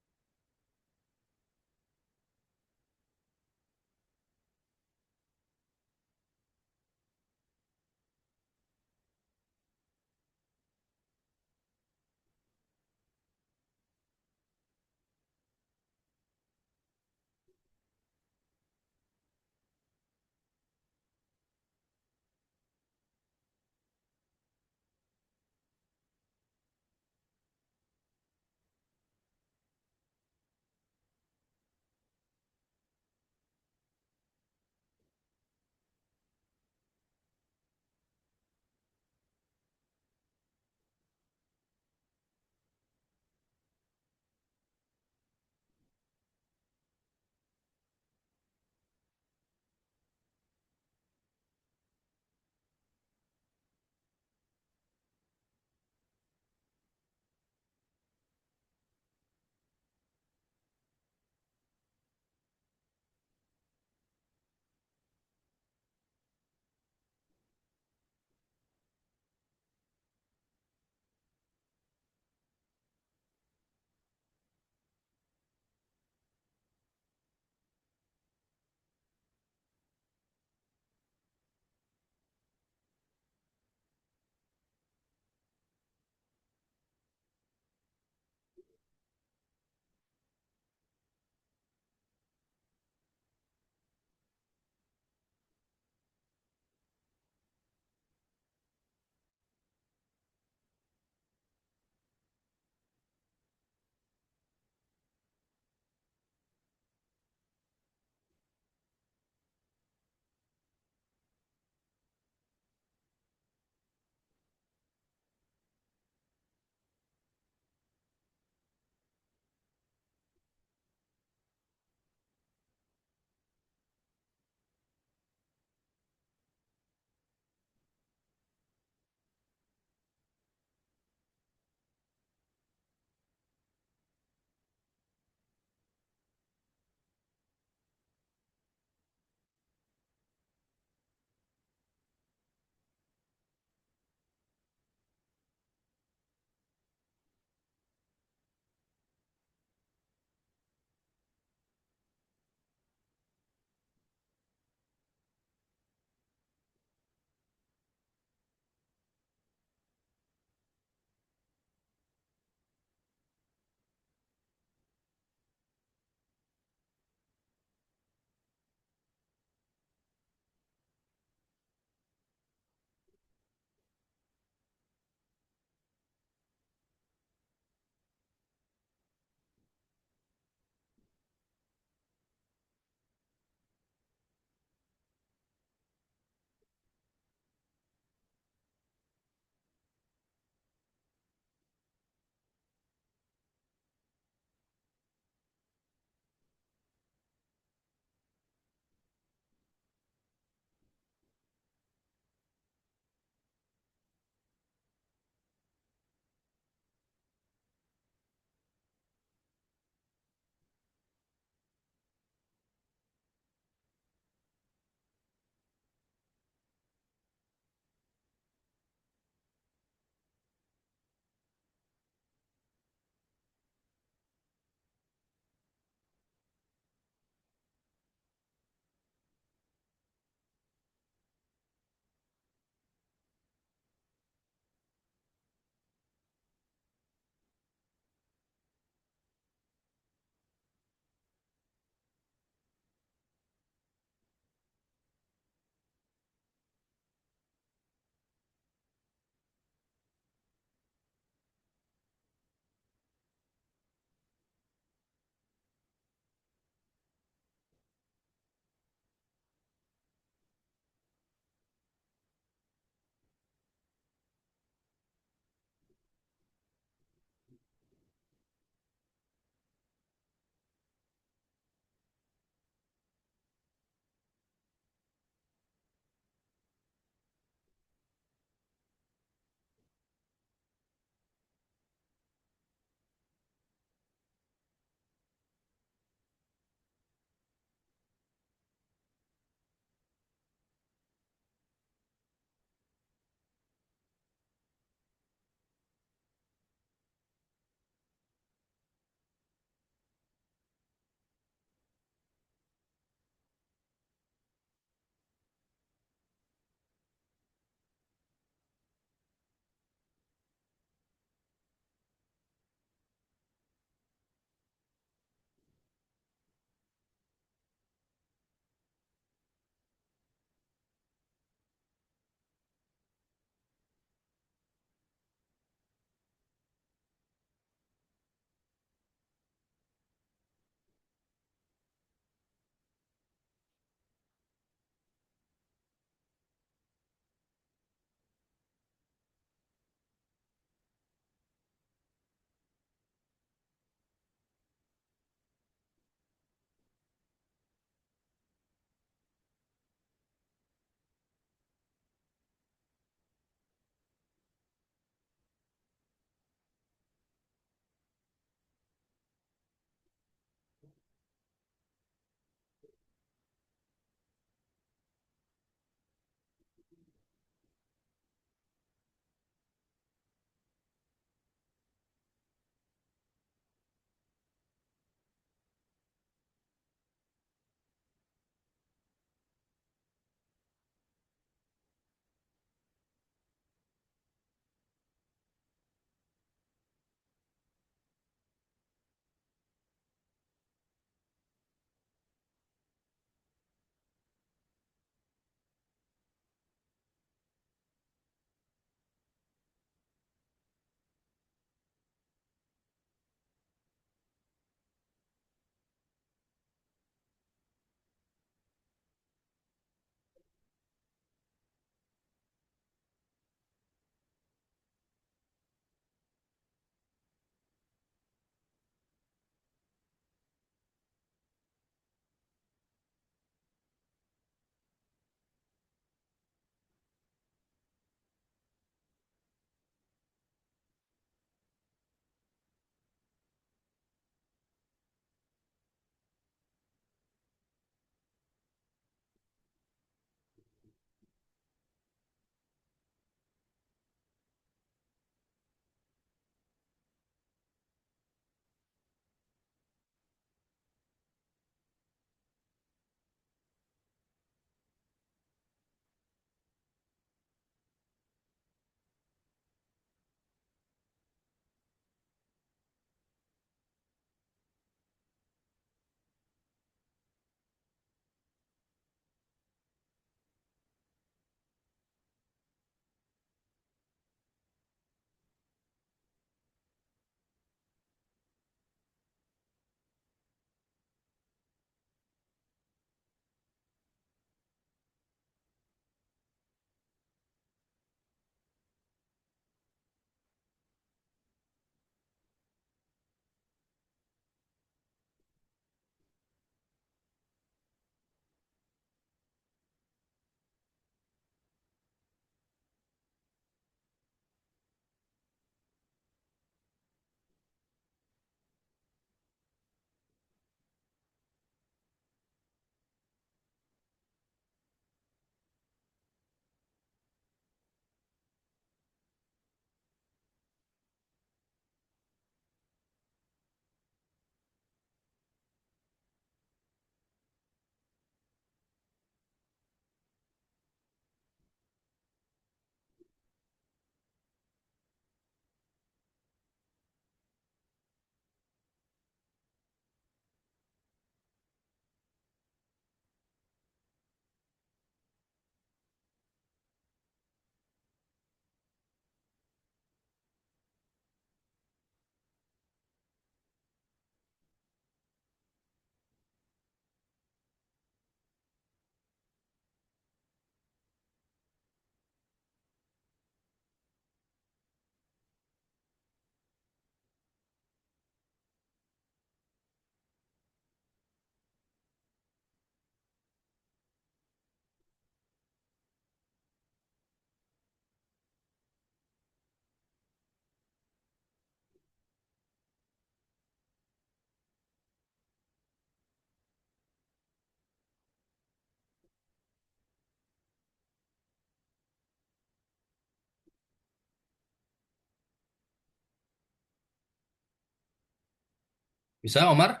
Bisa, Omar?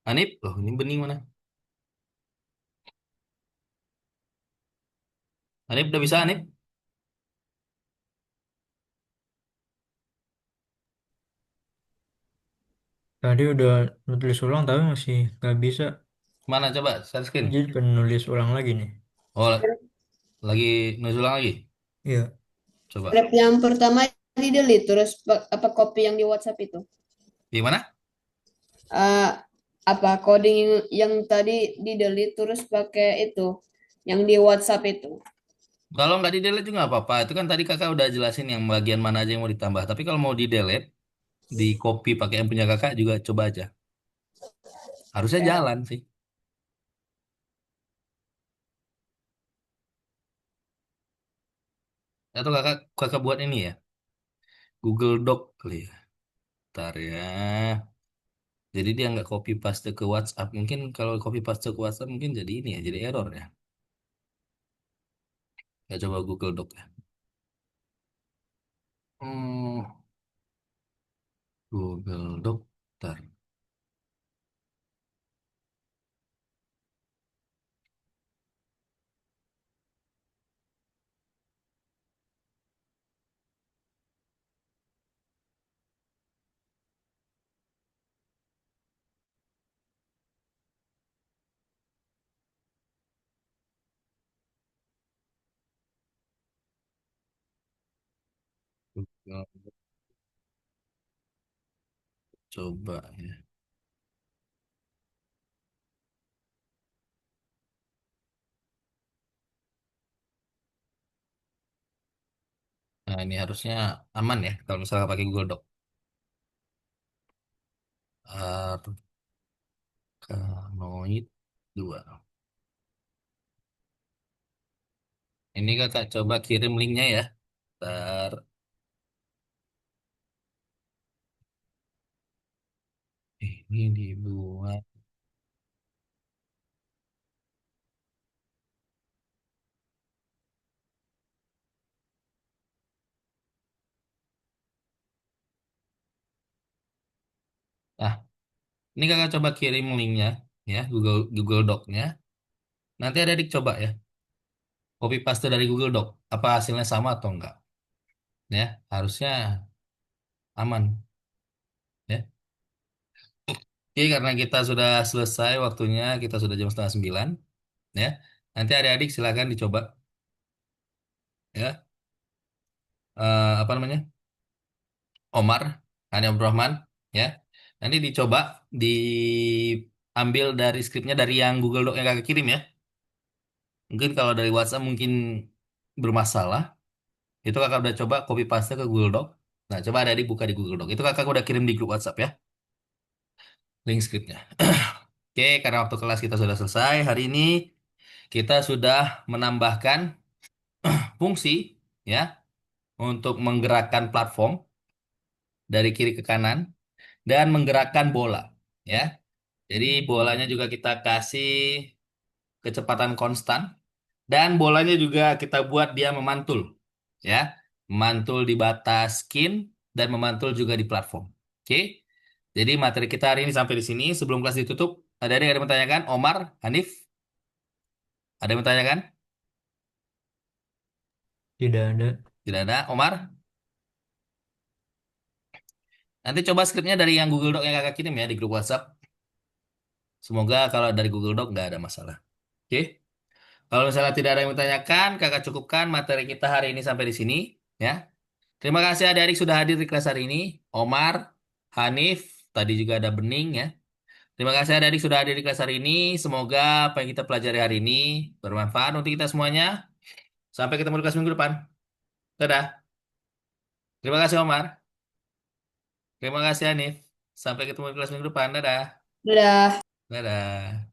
Hanif? Loh, ini bening mana? Hanif udah bisa, Hanif? Tadi udah nulis ulang tapi masih nggak bisa. Mana coba share screen? Jadi pengen nulis ulang lagi nih. Oh, lagi nulis ulang lagi. Iya. Coba. Rep yang pertama di delete terus apa copy yang di WhatsApp itu. Gimana? Eh, apa coding yang tadi di delete terus pakai itu yang di WhatsApp itu. Kalau nggak di delete juga nggak apa-apa. Itu kan tadi kakak udah jelasin yang bagian mana aja yang mau ditambah. Tapi kalau mau di delete, di copy pakai yang punya kakak juga coba aja. Harusnya Oke. jalan sih. Atau kakak kakak buat ini ya, Google Doc kali ya. Ntar ya. Jadi dia nggak copy paste ke WhatsApp. Mungkin kalau copy paste ke WhatsApp mungkin jadi ini ya, jadi error ya. Ya coba Google Doc ya. Hmm, Google Doc. Ntar. Google Doc, coba ya. Nah ini harusnya aman ya kalau misalnya pakai Google Doc. Arkanoid 2. Ini kakak coba kirim linknya ya. Ntar ini dibuat. Nah, ini kakak coba kirim linknya ya, Google Google Doc-nya. Nanti ada adik coba ya, copy paste dari Google Doc. Apa hasilnya sama atau enggak? Ya, harusnya aman ya. Oke, karena kita sudah selesai waktunya, kita sudah jam setengah 9 ya. Nanti adik-adik silakan dicoba ya. Apa namanya? Omar, Hani Abdurrahman ya. Nanti dicoba diambil dari skripnya dari yang Google Doc yang kakak kirim ya. Mungkin kalau dari WhatsApp mungkin bermasalah. Itu kakak udah coba copy paste ke Google Doc. Nah, coba ada dibuka di Google Doc. Itu kakak udah kirim di grup WhatsApp ya, link skripnya. Oke, karena waktu kelas kita sudah selesai. Hari ini kita sudah menambahkan fungsi ya untuk menggerakkan platform dari kiri ke kanan dan menggerakkan bola ya. Jadi bolanya juga kita kasih kecepatan konstan dan bolanya juga kita buat dia memantul ya. Memantul di batas skin dan memantul juga di platform. Oke. Jadi materi kita hari ini sampai di sini. Sebelum kelas ditutup, ada yang bertanyakan? Omar, Hanif, ada yang bertanyakan? Tidak ada. Tidak ada. Omar, nanti coba skripnya dari yang Google Doc yang kakak kirim ya di grup WhatsApp. Semoga kalau dari Google Doc nggak ada masalah. Oke. Kalau misalnya tidak ada yang bertanyakan, kakak cukupkan materi kita hari ini sampai di sini. Ya. Terima kasih adik-adik sudah hadir di kelas hari ini. Omar, Hanif, tadi juga ada Bening ya. Terima kasih adik-adik sudah hadir di kelas hari ini. Semoga apa yang kita pelajari hari ini bermanfaat untuk kita semuanya. Sampai ketemu di kelas minggu depan. Dadah. Terima kasih Omar. Terima kasih Hanif. Sampai ketemu di kelas minggu depan. Dadah. Dadah. Dadah.